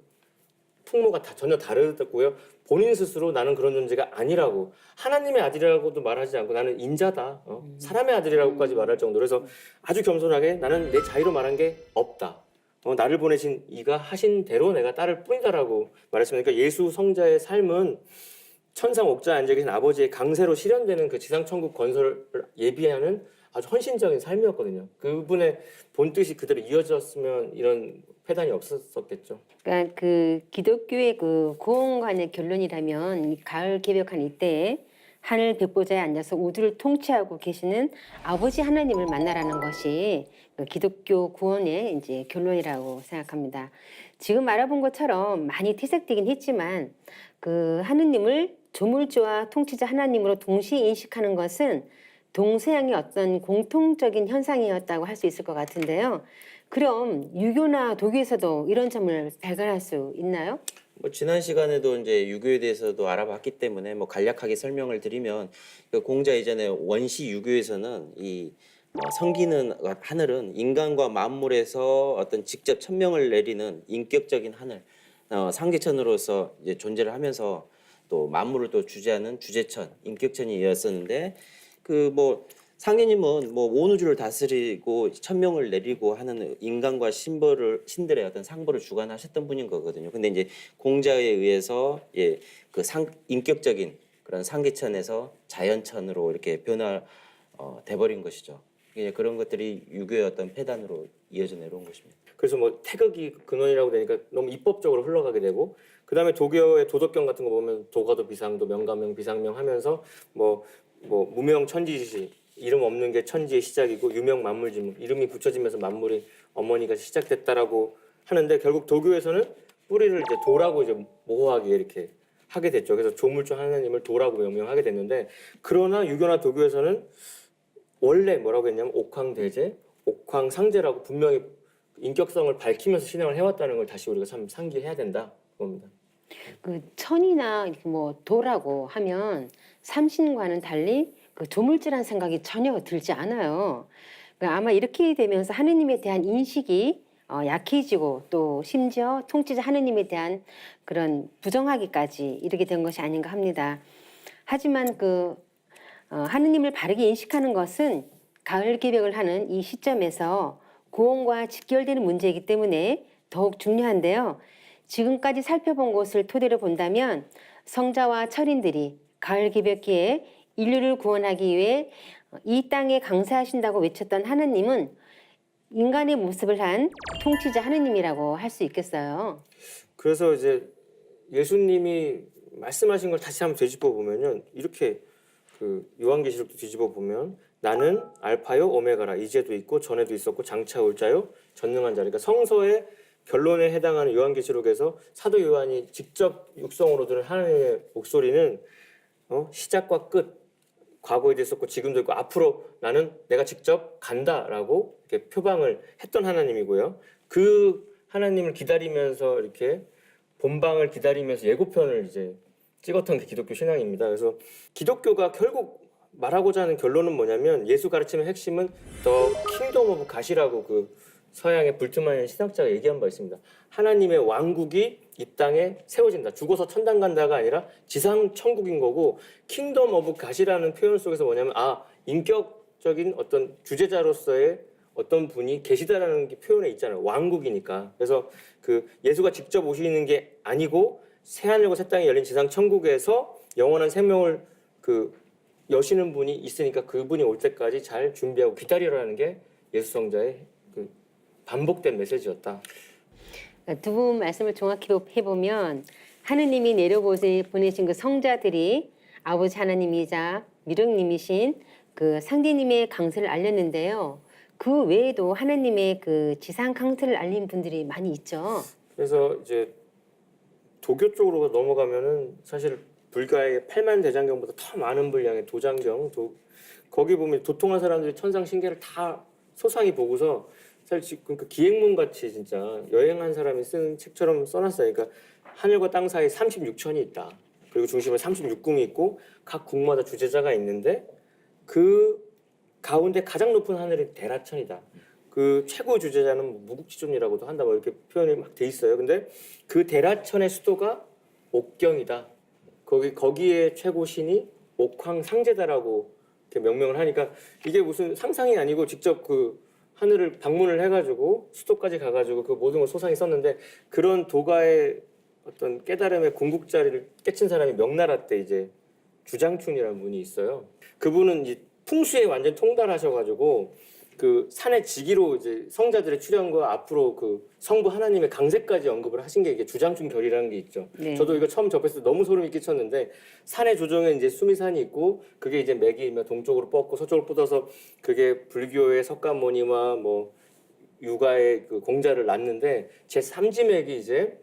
풍모가 전혀 다르고요. 본인 스스로 나는 그런 존재가 아니라고, 하나님의 아들이라고도 말하지 않고 나는 인자다, 사람의 아들이라고까지 말할 정도로, 그래서 아주 겸손하게 나는 내 자유로 말한 게 없다. 나를 보내신 이가 하신 대로 내가 따를 뿐이다라고 말했습니다. 그러니까 예수 성자의 삶은 천상 옥자에 앉아 계신 아버지의 강세로 실현되는 그 지상천국 건설을 예비하는 아주 헌신적인 삶이었거든요. 그분의 본 뜻이 그대로 이어졌으면 이런 폐단이 없었겠죠. 그러니까 그 기독교의 그 구원관의 결론이라면 이 가을 개벽한 이때에 하늘 백보자에 앉아서 우주를 통치하고 계시는 아버지 하나님을 만나라는 것이 그 기독교 구원의 이제 결론이라고 생각합니다. 지금 알아본 것처럼 많이 퇴색되긴 했지만 그 하느님을 조물주와 통치자 하나님으로 동시에 인식하는 것은 동서양의 어떤 공통적인 현상이었다고 할 수 있을 것 같은데요. 그럼 유교나 도교에서도 이런 점을 발견할 수 있나요? 뭐 지난 시간에도 이제 유교에 대해서도 알아봤기 때문에 뭐 간략하게 설명을 드리면 그 공자 이전에 원시 유교에서는 이 섬기는 하늘은 인간과 만물에서 어떤 직접 천명을 내리는 인격적인 하늘, 상계천으로서 이제 존재를 하면서 또 만물을 또 주재하는 주재천, 인격천이었었는데 그 뭐 상계님은 뭐 온 우주를 다스리고 천명을 내리고 하는 인간과 신들의 어떤 상보를 주관하셨던 분인 거거든요. 근데 이제 공자에 의해서 그 인격적인 그런 상계천에서 자연천으로 이렇게 돼버린 것이죠. 이제 그런 것들이 유교의 어떤 폐단으로 이어져 내려온 것입니다. 그래서 뭐 태극이 근원이라고 되니까 너무 입법적으로 흘러가게 되고 그다음에 도교의 도덕경 같은 거 보면 도가도 비상도 명가명 비상명 하면서 뭐 무명 천지지 이름 없는 게 천지의 시작이고 유명 만물지물 이름이 붙여지면서 만물이 어머니가 시작됐다라고 하는데 결국 도교에서는 뿌리를 이제 도라고 이제 모호하게 이렇게 하게 됐죠. 그래서 조물주 하나님을 도라고 명명하게 됐는데 그러나 유교나 도교에서는 원래 뭐라고 했냐면 옥황대제, 옥황상제라고 분명히 인격성을 밝히면서 신앙을 해왔다는 걸 다시 우리가 참 상기해야 된다 그겁니다. 그 천이나 이렇게 뭐 도라고 하면 삼신과는 달리 그 조물주란 생각이 전혀 들지 않아요. 그러니까 아마 이렇게 되면서 하느님에 대한 인식이 약해지고 또 심지어 통치자 하느님에 대한 그런 부정하기까지 이르게 된 것이 아닌가 합니다. 하지만 그 하느님을 바르게 인식하는 것은 가을 개벽을 하는 이 시점에서 구원과 직결되는 문제이기 때문에 더욱 중요한데요. 지금까지 살펴본 것을 토대로 본다면 성자와 철인들이 가을 개벽기에 인류를 구원하기 위해 이 땅에 강세하신다고 외쳤던 하느님은 인간의 모습을 한 통치자 하느님이라고 할 수 있겠어요. 그래서 이제 예수님이 말씀하신 걸 다시 한번 되짚어 보면은 이렇게 그 요한계시록도 뒤집어 보면 나는 알파요 오메가라 이제도 있고 전에도 있었고 장차 올 자요 전능한 자라. 그러니까 성서의 결론에 해당하는 요한계시록에서 사도 요한이 직접 육성으로 들은 하나님의 목소리는 시작과 끝 과거에도 있었고 지금도 있고 앞으로 나는 내가 직접 간다라고 이렇게 표방을 했던 하나님이고요. 그 하나님을 기다리면서 이렇게 본방을 기다리면서 예고편을 이제 찍었던 게 기독교 신앙입니다. 그래서 기독교가 결국 말하고자 하는 결론은 뭐냐면 예수 가르침의 핵심은 더 킹덤 오브 갓이라고 그 서양의 불트만이라는 신학자가 얘기한 바 있습니다. 하나님의 왕국이 이 땅에 세워진다. 죽어서 천당 간다가 아니라 지상 천국인 거고 킹덤 오브 갓이라는 표현 속에서 뭐냐면 인격적인 어떤 주제자로서의 어떤 분이 계시다라는 게 표현에 있잖아요. 왕국이니까. 그래서 그 예수가 직접 오시는 게 아니고 새하늘과 새 땅이 열린 지상 천국에서 영원한 생명을 그 여시는 분이 있으니까 그분이 올 때까지 잘 준비하고 기다리라는 게 예수 성자의 그 반복된 메시지였다. 두 분 말씀을 종합해 보면 하느님이 보내신 그 성자들이 아버지 하나님이자 미륵님이신 그 상대님의 강세를 알렸는데요. 그 외에도 하나님의 그 지상 강세를 알린 분들이 많이 있죠. 그래서 이제 도교 쪽으로 넘어가면은 사실 불가의 8만 대장경보다 더 많은 분량의 도장경, 거기 보면 도통한 사람들이 천상신계를 다 소상히 보고서 사실 그러니까 기행문 같이 진짜 여행한 사람이 쓴 책처럼 써놨어요. 그러니까 하늘과 땅 사이 36천이 있다. 그리고 중심에 36궁이 있고 각 궁마다 주제자가 있는데 그 가운데 가장 높은 하늘이 대라천이다. 그 최고 주제자는 무국지존이라고도 한다. 뭐 이렇게 표현이 막 돼 있어요. 근데 그 대라천의 수도가 옥경이다. 거기에 최고 신이 옥황상제다라고 이렇게 명명을 하니까 이게 무슨 상상이 아니고 직접 그 하늘을 방문을 해가지고 수도까지 가가지고 그 모든 걸 소상히 썼는데 그런 도가의 어떤 깨달음의 궁극자리를 깨친 사람이 명나라 때 이제 주장춘이라는 분이 있어요. 그분은 풍수에 완전 통달하셔가지고 그 산의 지기로 이제 성자들의 출현과 앞으로 그 성부 하나님의 강세까지 언급을 하신 게 이게 주장춘 결이라는 게 있죠. 네. 저도 이거 처음 접했을 때 너무 소름이 끼쳤는데 산의 조정에 이제 수미산이 있고 그게 이제 맥이 동쪽으로 뻗고 서쪽으로 뻗어서 그게 불교의 석가모니와 뭐 유가의 그 공자를 낳는데 제 3지맥이 이제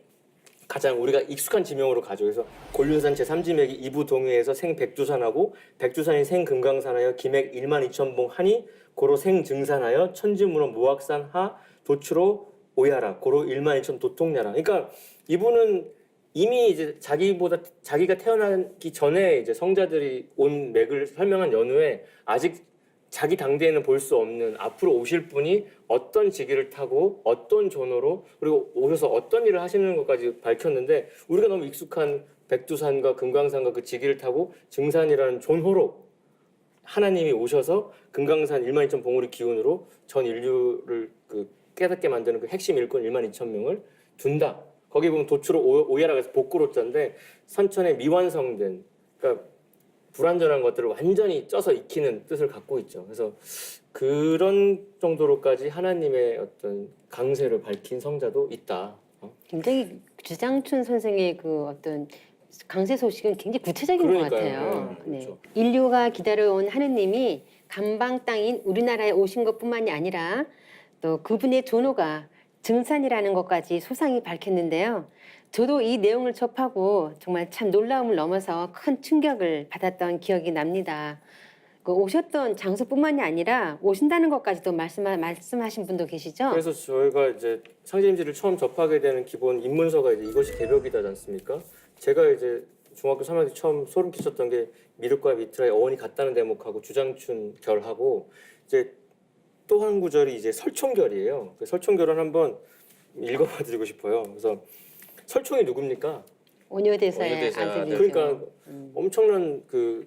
가장 우리가 익숙한 지명으로 가죠. 그래서 곤륜산 제3지맥이 이부 동해에서 생백두산하고 백두산이 생금강산하여 기맥 12,000봉 하니 고로 생증산하여 천지문호 무악산 하 도추로 오야라 고로 12,000 도통야라. 그러니까 이분은 이미 이제 자기가 태어나기 전에 이제 성자들이 온 맥을 설명한 연후에 아직 자기 당대에는 볼 수 없는 앞으로 오실 분이 어떤 직위를 타고 어떤 전호로 그리고 오셔서 어떤 일을 하시는 것까지 밝혔는데 우리가 너무 익숙한 백두산과 금강산과 그 직위를 타고 증산이라는 존호로 하나님이 오셔서 금강산 12,000봉우리 기운으로 전 인류를 그 깨닫게 만드는 그 핵심 일꾼 12,000명을 둔다. 거기 보면 도추로 오야라고 해서 복구로자인데 선천에 미완성된 그러니까 불완전한 것들을 완전히 쪄서 익히는 뜻을 갖고 있죠. 그래서 그런 정도로까지 하나님의 어떤 강세를 밝힌 성자도 있다. 굉장히 주장춘 선생의 그 어떤 강세 소식은 굉장히 구체적인 것 같아요. 네, 그렇죠. 인류가 기다려온 하느님이 감방 땅인 우리나라에 오신 것뿐만이 아니라 또 그분의 존호가 증산이라는 것까지 소상히 밝혔는데요. 저도 이 내용을 접하고 정말 참 놀라움을 넘어서 큰 충격을 받았던 기억이 납니다. 그 오셨던 장소뿐만이 아니라 오신다는 것까지도 말씀하신 분도 계시죠? 그래서 저희가 이제 상제님들을 처음 접하게 되는 기본 입문서가 이제 이것이 개벽이다지 않습니까? 제가 이제 중학교 3학년 때 처음 소름 끼쳤던 게 미륵과 미트라의 어원이 같다는 대목하고 주장춘 결하고 이제 또 한 구절이 이제 설총결이에요. 그 설총결을 한번 읽어봐드리고 싶어요. 그래서 설총이 누굽니까? 온효대사의 온효대사 아들이죠. 그러니까 엄청난 그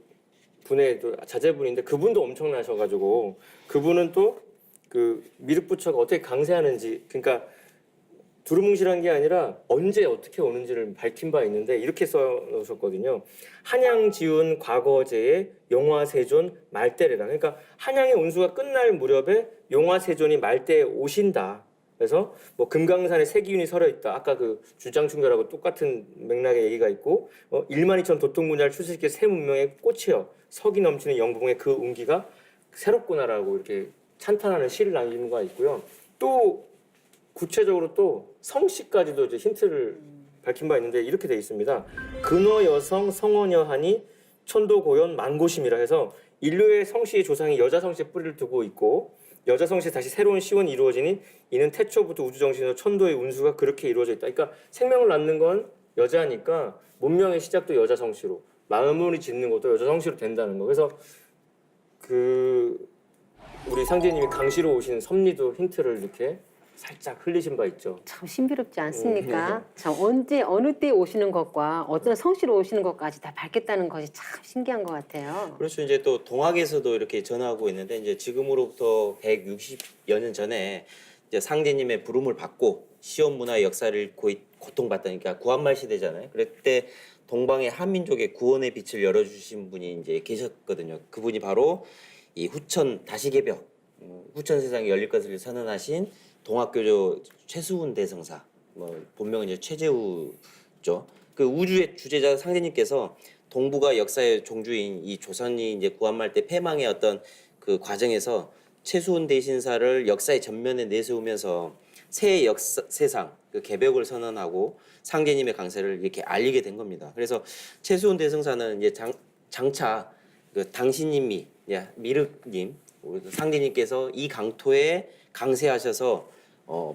분의 또 자제분인데 그분도 엄청나셔가지고 그분은 또 그 미륵부처가 어떻게 강세하는지 그러니까 두루뭉실한 게 아니라 언제 어떻게 오는지를 밝힌 바 있는데 이렇게 써놓으셨거든요. 한양 지운 과거제의 용화세존 말대래라. 그러니까 한양의 운수가 끝날 무렵에 용화세존이 말대에 오신다. 그래서 뭐 금강산에 새 기운이 서려 있다. 아까 그 주장충결하고 똑같은 맥락의 얘기가 있고 12,000 도통문야를 출세시켜 새 문명의 꽃이여 석이 넘치는 영봉의 그 운기가 새롭구나라고 이렇게 찬탄하는 시를 남기는 거 있고요. 또 구체적으로 또 성씨까지도 이제 힌트를 밝힌 바 있는데 이렇게 돼 있습니다. 근어 여성 성원여하니 천도고연 만고심이라 해서 인류의 성씨의 조상이 여자 성씨에 뿌리를 두고 있고 여자 성씨에 다시 새로운 시원이 이루어지니 이는 태초부터 우주정신으로 천도의 운수가 그렇게 이루어져 있다. 그러니까 생명을 낳는 건 여자니까 문명의 시작도 여자 성씨로 마무리 짓는 것도 여자 성씨로 된다는 거. 그래서 그 우리 상제님이 강시로 오시는 섭리도 힌트를 이렇게 살짝 흘리신 바 있죠. 참 신비롭지 않습니까? 참 언제 어느 때 오시는 것과 어떤 성씨로 오시는 것까지 다 밝혔다는 것이 참 신기한 것 같아요. 그렇죠. 이제 또 동학에서도 이렇게 전하고 있는데 이제 지금으로부터 160여 년 전에 이제 상제님의 부름을 받고 시온 문화의 역사를 고통받다니까 구한말 시대잖아요. 그때 동방의 한민족의 구원의 빛을 열어주신 분이 이제 계셨거든요. 그분이 바로 이 후천 다시개벽, 후천 세상이 열릴 것을 선언하신 동학교조 최수훈 대성사, 뭐 본명은 이제 최재우죠. 그 우주의 주제자 상제님께서 동북아 역사의 종주인 이 조선이 이제 구한말 때 패망의 어떤 그 과정에서 최수훈 대신사를 역사의 전면에 내세우면서 새 역사 세상 그 개벽을 선언하고 상제님의 강세를 이렇게 알리게 된 겁니다. 그래서 최수훈 대성사는 이제 장차 그 당신님이 미륵님 우리 상제님께서 이 강토에 강세하셔서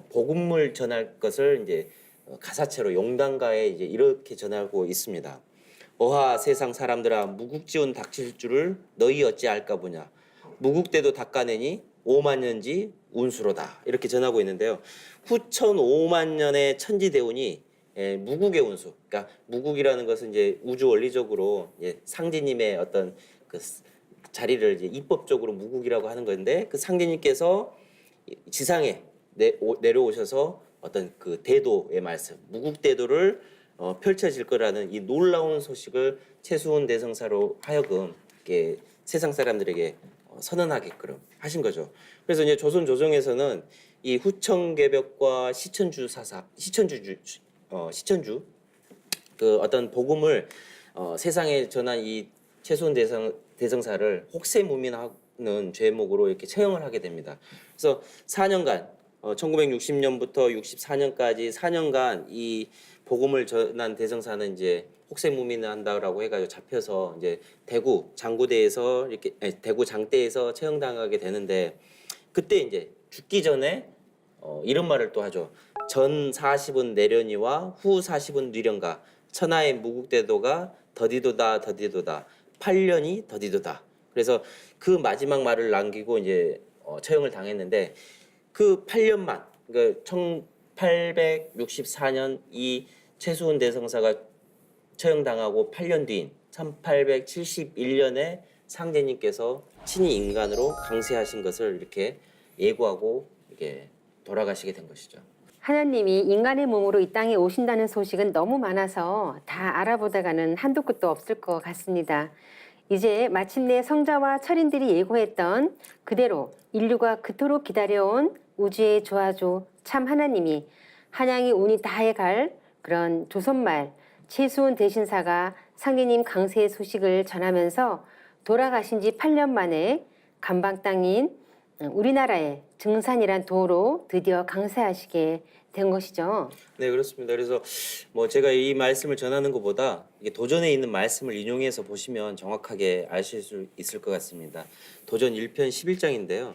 복음을 전할 것을 이제 가사체로 용단가에 이제 이렇게 전하고 있습니다. 어하 세상 사람들아 무국지온 닥칠 줄을 너희 어찌알까 보냐 무국대도 닦아내니 5만 년지 운수로다 이렇게 전하고 있는데요. 후천 5만 년의 천지대운이 무국의 운수, 그러니까 무국이라는 것은 이제 우주 원리적으로 상제님의 어떤 그 자리를 이제 입법적으로 무국이라고 하는 건데 그 상제님께서 지상에 내려오셔서 어떤 그 대도의 말씀, 무국대도를 펼쳐질 거라는 이 놀라운 소식을 최수훈 대성사로 하여금 이렇게 세상 사람들에게 선언하게끔 하신 거죠. 그래서 이제 조선 조정에서는 이 후청개벽과 시천주 그 어떤 복음을 세상에 전한 이 최소원 대성사를 혹세무민하는 죄목으로 이렇게 처형을 하게 됩니다. 그래서 4년간 1960년부터 64년까지 4년간 이 복음을 전한 대성사는 이제 혹세무민을 한다라고 해가지고 잡혀서 이제 대구 장구대에서 이렇게 대구 장대에서 처형당하게 되는데 그때 이제 죽기 전에 이런 말을 또 하죠. 전 40은 내련이와 후 40은 뉘련가 천하의 무국대도가 더디도다 더디도다 8년이 더디도다. 그래서 그 마지막 말을 남기고 이제 처형을 당했는데 그 8년만 그러니까 1864년 이 최수훈 대성사가 처형당하고 8년 뒤인 1871년에 상제님께서 친히 인간으로 강세하신 것을 이렇게 예고하고 이렇게 돌아가시게 된 것이죠. 하나님이 인간의 몸으로 이 땅에 오신다는 소식은 너무 많아서 다 알아보다가는 한도 끝도 없을 것 같습니다. 이제 마침내 성자와 철인들이 예고했던 그대로 인류가 그토록 기다려온 우주의 조화조 참 하나님이 한양이 운이 다해갈 그런 조선말 최수훈 대신사가 상제님 강세의 소식을 전하면서 돌아가신 지 8년 만에 간방 땅인 우리나라의 증산이란 도로 드디어 강세하시게 된 것이죠. 네, 그렇습니다. 그래서 뭐 제가 이 말씀을 전하는 것보다 이게 도전에 있는 말씀을 인용해서 보시면 정확하게 아실 수 있을 것 같습니다. 도전 1편 11장인데요.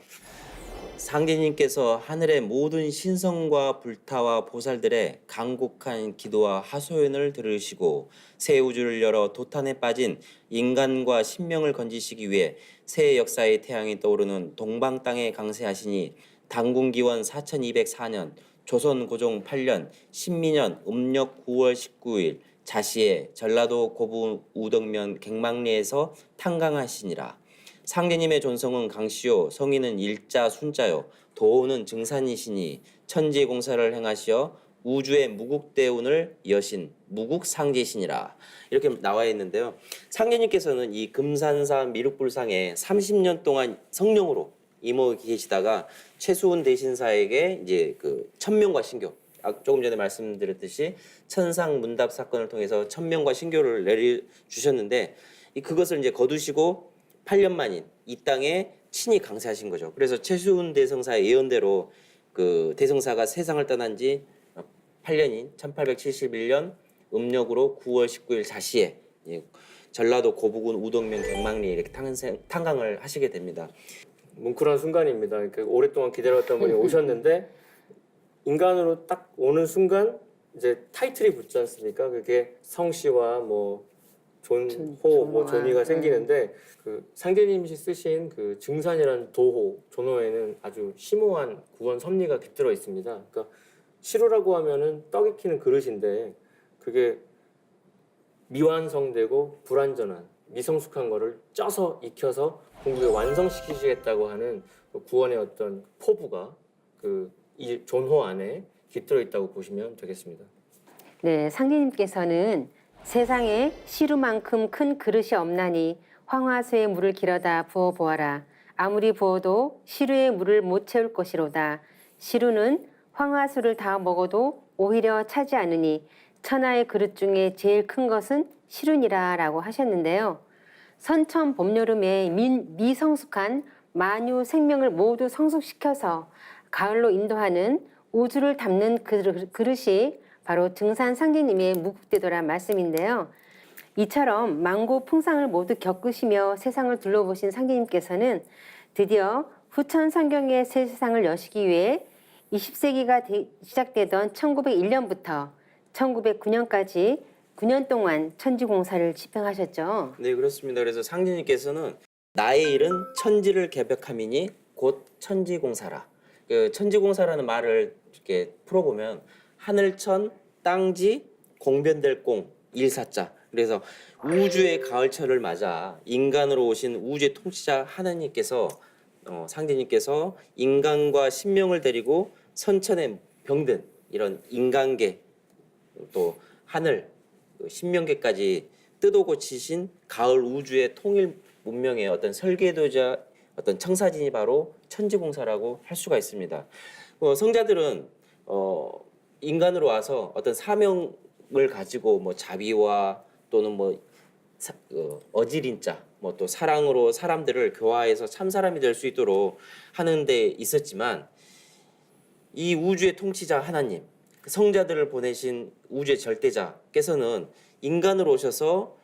상제님께서 하늘의 모든 신성과 불타와 보살들의 간곡한 기도와 하소연을 들으시고 새 우주를 열어 도탄에 빠진 인간과 신명을 건지시기 위해 새 역사의 태양이 떠오르는 동방 땅에 강세하시니 당군기원 4204년 조선 고종 8년 신민년 음력 9월 19일 자시에 전라도 고부 우덕면 갱망리에서 탄강하시니라. 상제님의 존성은 강시요 성인은 일자 순자요 도호는 증산이시니 천지의 공사를 행하시어 우주의 무국대운을 여신 무국상제시니라. 이렇게 나와 있는데요. 상제님께서는 이 금산사 미륵불상에 30년 동안 성령으로 임하고 계시다가 최수훈 대신사에게 이제 그 천명과 신교 조금 전에 말씀드렸듯이 천상문답 사건을 통해서 천명과 신교를 내려주셨는데 그것을 이제 거두시고 8년 만인 이 땅에 친히 강세하신 거죠. 그래서 최수훈 대성사의 예언대로 그 대성사가 세상을 떠난 지 8년인 1871년 음력으로 9월 19일 자시에 전라도 고부군 우덕면 갱망리에 이렇게 탄강을 하시게 됩니다. 뭉클한 순간입니다. 그러니까 오랫동안 기다렸던 분이 오셨는데 인간으로 딱 오는 순간 이제 타이틀이 붙지 않습니까? 그게 성씨와 뭐 존호, 뭐 존위가 생기는데 그 상제님이 쓰신 그 증산이라는 도호 존호에는 아주 심오한 구원 섭리가 깃들어 있습니다. 그러니까 시루라고 하면은 떡 익히는 그릇인데 그게 미완성되고 불완전한 미성숙한 거를 쪄서 익혀서 궁극에 완성시키시겠다고 하는 그 구원의 어떤 포부가 그 이 존호 안에 깃들어 있다고 보시면 되겠습니다. 네, 상제님께서는 세상에 시루만큼 큰 그릇이 없나니 황화수의 물을 길어다 부어 보아라. 아무리 부어도 시루의 물을 못 채울 것이로다. 시루는 황화수를 다 먹어도 오히려 차지 않으니 천하의 그릇 중에 제일 큰 것은 시루니라 라고 하셨는데요. 선천 봄여름에 미성숙한 만유 생명을 모두 성숙시켜서 가을로 인도하는 우주를 담는 그릇이 바로 증산 상제님의 무국대도란 말씀인데요. 이처럼 만고 풍상을 모두 겪으시며 세상을 둘러보신 상제님께서는 드디어 후천 성경의 새 세상을 여시기 위해 20세기가 시작되던 1901년부터 1909년까지 9년 동안 천지공사를 집행하셨죠. 네, 그렇습니다. 그래서 상제님께서는 나의 일은 천지를 개벽함이니 곧 천지공사라. 그 천지공사라는 말을 이렇게 풀어보면 하늘천, 땅지, 공변될 공, 일사자. 그래서 우주의 가을철을 맞아 인간으로 오신 우주의 통치자 하나님께서 상제님께서 인간과 신명을 데리고 선천에 병든 이런 인간계 또 하늘 신명계까지 뜯어 고치신 가을 우주의 통일 문명의 어떤 설계도자 어떤 청사진이 바로 천지공사라고 할 수가 있습니다. 성자들은 인간으로 와서 어떤 사명을 가지고 뭐 자비와 또는 뭐 어지린자, 뭐 또 사랑으로 사람들을 교화해서 참 사람이 될 수 있도록 하는 데 있었지만 이 우주의 통치자 하나님, 그 성자들을 보내신 우주의 절대자께서는 인간으로 오셔서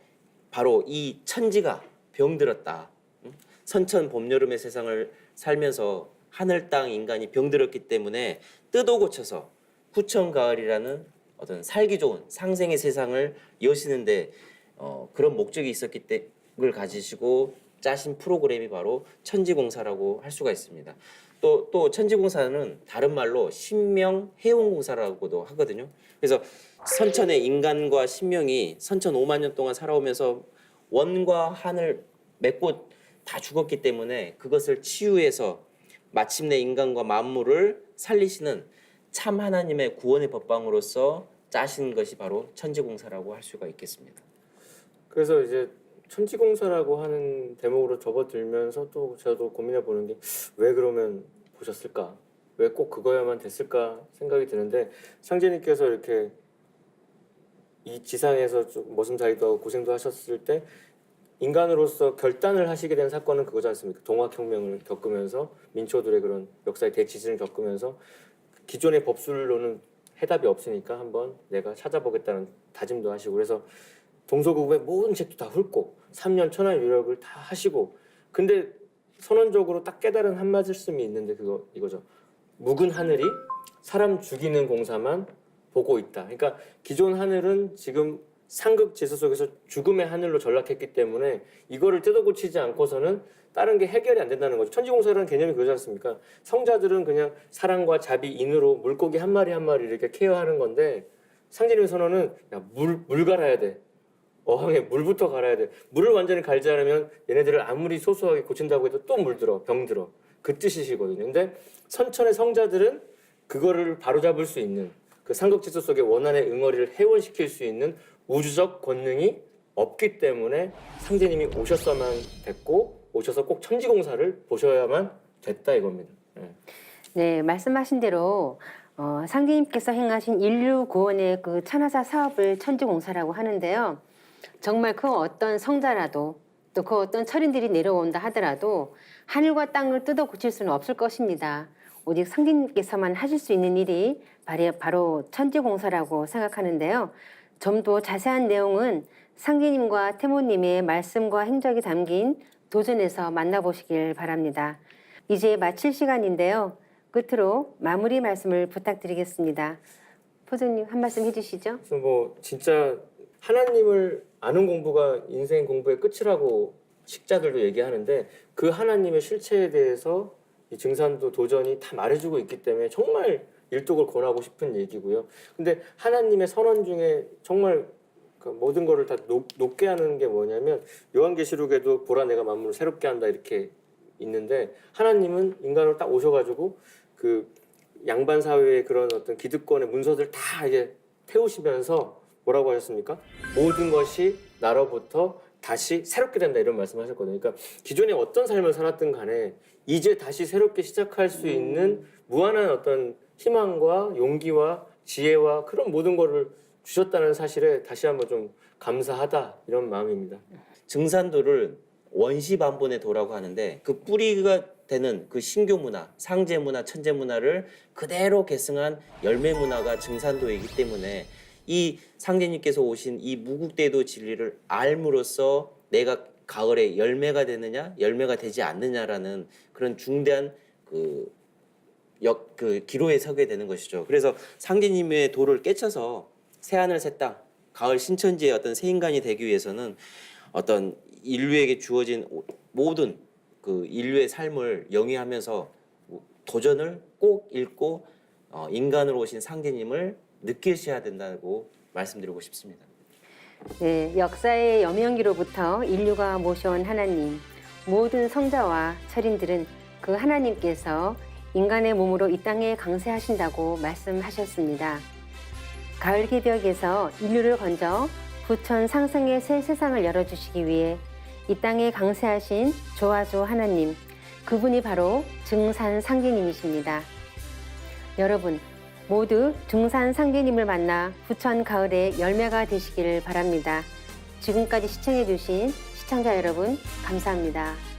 바로 이 천지가 병들었다. 선천 봄 여름의 세상을 살면서 하늘 땅 인간이 병들었기 때문에 뜯어 고쳐서 후천 가을이라는 어떤 살기 좋은 상생의 세상을 여시는데 그런 목적이 있었기 때문을 가지시고 짜신 프로그램이 바로 천지공사라고 할 수가 있습니다. 또 천지공사는 다른 말로 신명해운공사라고도 하거든요. 그래서 선천의 인간과 신명이 선천 5만 년 동안 살아오면서 원과 한을 맺고 다 죽었기 때문에 그것을 치유해서 마침내 인간과 만물을 살리시는 참 하나님의 구원의 법방으로서 짜신 것이 바로 천지공사라고 할 수가 있겠습니다. 그래서 이제 천지공사라고 하는 대목으로 접어들면서 또 저도 고민해 보는 게 왜 그러면 보셨을까? 왜 꼭 그거야만 됐을까 생각이 드는데 상제님께서 이렇게 이 지상에서 좀 머슴살이도 하고 고생도 하셨을 때 인간으로서 결단을 하시게 된 사건은 그거지 않습니까? 동학혁명을 겪으면서 민초들의 그런 역사의 대지진을 겪으면서 기존의 법술로는 해답이 없으니까 한번 내가 찾아보겠다는 다짐도 하시고 그래서 동서고금의 모든 책도 다 훑고 3년 천하 유력을 다 하시고 근데 선언적으로 딱 깨달은 한 말씀이 있는데 이거죠. 묵은 하늘이 사람 죽이는 공사만 보고 있다. 그러니까 기존 하늘은 지금 상극 질서 속에서 죽음의 하늘로 전락했기 때문에 이거를 뜯어고치지 않고서는 다른 게 해결이 안 된다는 거죠. 천지공사라는 개념이 그러지 않습니까? 성자들은 그냥 사랑과 자비, 인으로 물고기 한 마리 한 마리 이렇게 케어하는 건데 상제님 선언은 야, 물 갈아야 돼. 어항에 물부터 갈아야 돼. 물을 완전히 갈지 않으면 얘네들을 아무리 소소하게 고친다고 해도 또 물들어, 병들어. 그 뜻이시거든요. 근데 선천의 성자들은 그거를 바로잡을 수 있는 그 삼각질서 속의 원한의 응어리를 해원시킬 수 있는 우주적 권능이 없기 때문에 상제님이 오셨어만 됐고 오셔서 꼭 천지공사를 보셔야만 됐다 이겁니다. 네, 말씀하신 대로 상제님께서 행하신 인류 구원의 그 천하사 사업을 천지공사라고 하는데요. 정말 그 어떤 성자라도 또 그 어떤 철인들이 내려온다 하더라도 하늘과 땅을 뜯어 고칠 수는 없을 것입니다. 오직 상제님께서만 하실 수 있는 일이 바로 천지공사라고 생각하는데요. 좀 더 자세한 내용은 상제님과 태모님의 말씀과 행적이 담긴 도전에서 만나보시길 바랍니다. 이제 마칠 시간인데요. 끝으로 마무리 말씀을 부탁드리겠습니다. 포도님 한 말씀 해주시죠. 그래서 뭐 진짜 하나님을 아는 공부가 인생 공부의 끝이라고 식자들도 얘기하는데 그 하나님의 실체에 대해서 이 증산도 도전이 다 말해주고 있기 때문에 정말 일독을 권하고 싶은 얘기고요. 근데 하나님의 선언 중에 정말 그 모든 거를 다 높게 하는 게 뭐냐면 요한계시록에도 보라 내가 만물을 새롭게 한다 이렇게 있는데 하나님은 인간으로 딱 오셔가지고 그 양반 사회의 그런 어떤 기득권의 문서들 다 이제 태우시면서 뭐라고 하셨습니까? 모든 것이 나로부터 다시 새롭게 된다 이런 말씀하셨거든요. 그러니까 기존에 어떤 삶을 살았든 간에 이제 다시 새롭게 시작할 수 있는 무한한 어떤 희망과 용기와 지혜와 그런 모든 거를 주셨다는 사실에 다시 한번 좀 감사하다 이런 마음입니다. 증산도를 원시반본의 도라고 하는데 그 뿌리가 되는 그 신교 문화, 상제 문화, 천재 문화를 그대로 계승한 열매 문화가 증산도이기 때문에 이 상제님께서 오신 이 무국대도 진리를 알므로써 내가 가을에 열매가 되느냐, 열매가 되지 않느냐라는 그런 중대한 그 기로에 서게 되는 것이죠. 그래서 상제님의 도를 깨쳐서 새하늘 새 땅, 가을 신천지의 어떤 새 인간이 되기 위해서는 어떤 인류에게 주어진 모든 그 인류의 삶을 영위하면서 도전을 꼭 읽고 인간으로 오신 상제님을 느끼셔야 된다고 말씀드리고 싶습니다. 네, 역사의 여명기로부터 인류가 모셔온 하나님, 모든 성자와 철인들은 그 하나님께서 인간의 몸으로 이 땅에 강세하신다고 말씀하셨습니다. 가을 개벽에서 인류를 건져 부천 상승의 새 세상을 열어주시기 위해 이 땅에 강세하신 조아조 하나님, 그분이 바로 증산상제님이십니다. 여러분 모두 증산상제님을 만나 부천 가을의 열매가 되시길 바랍니다. 지금까지 시청해주신 시청자 여러분 감사합니다.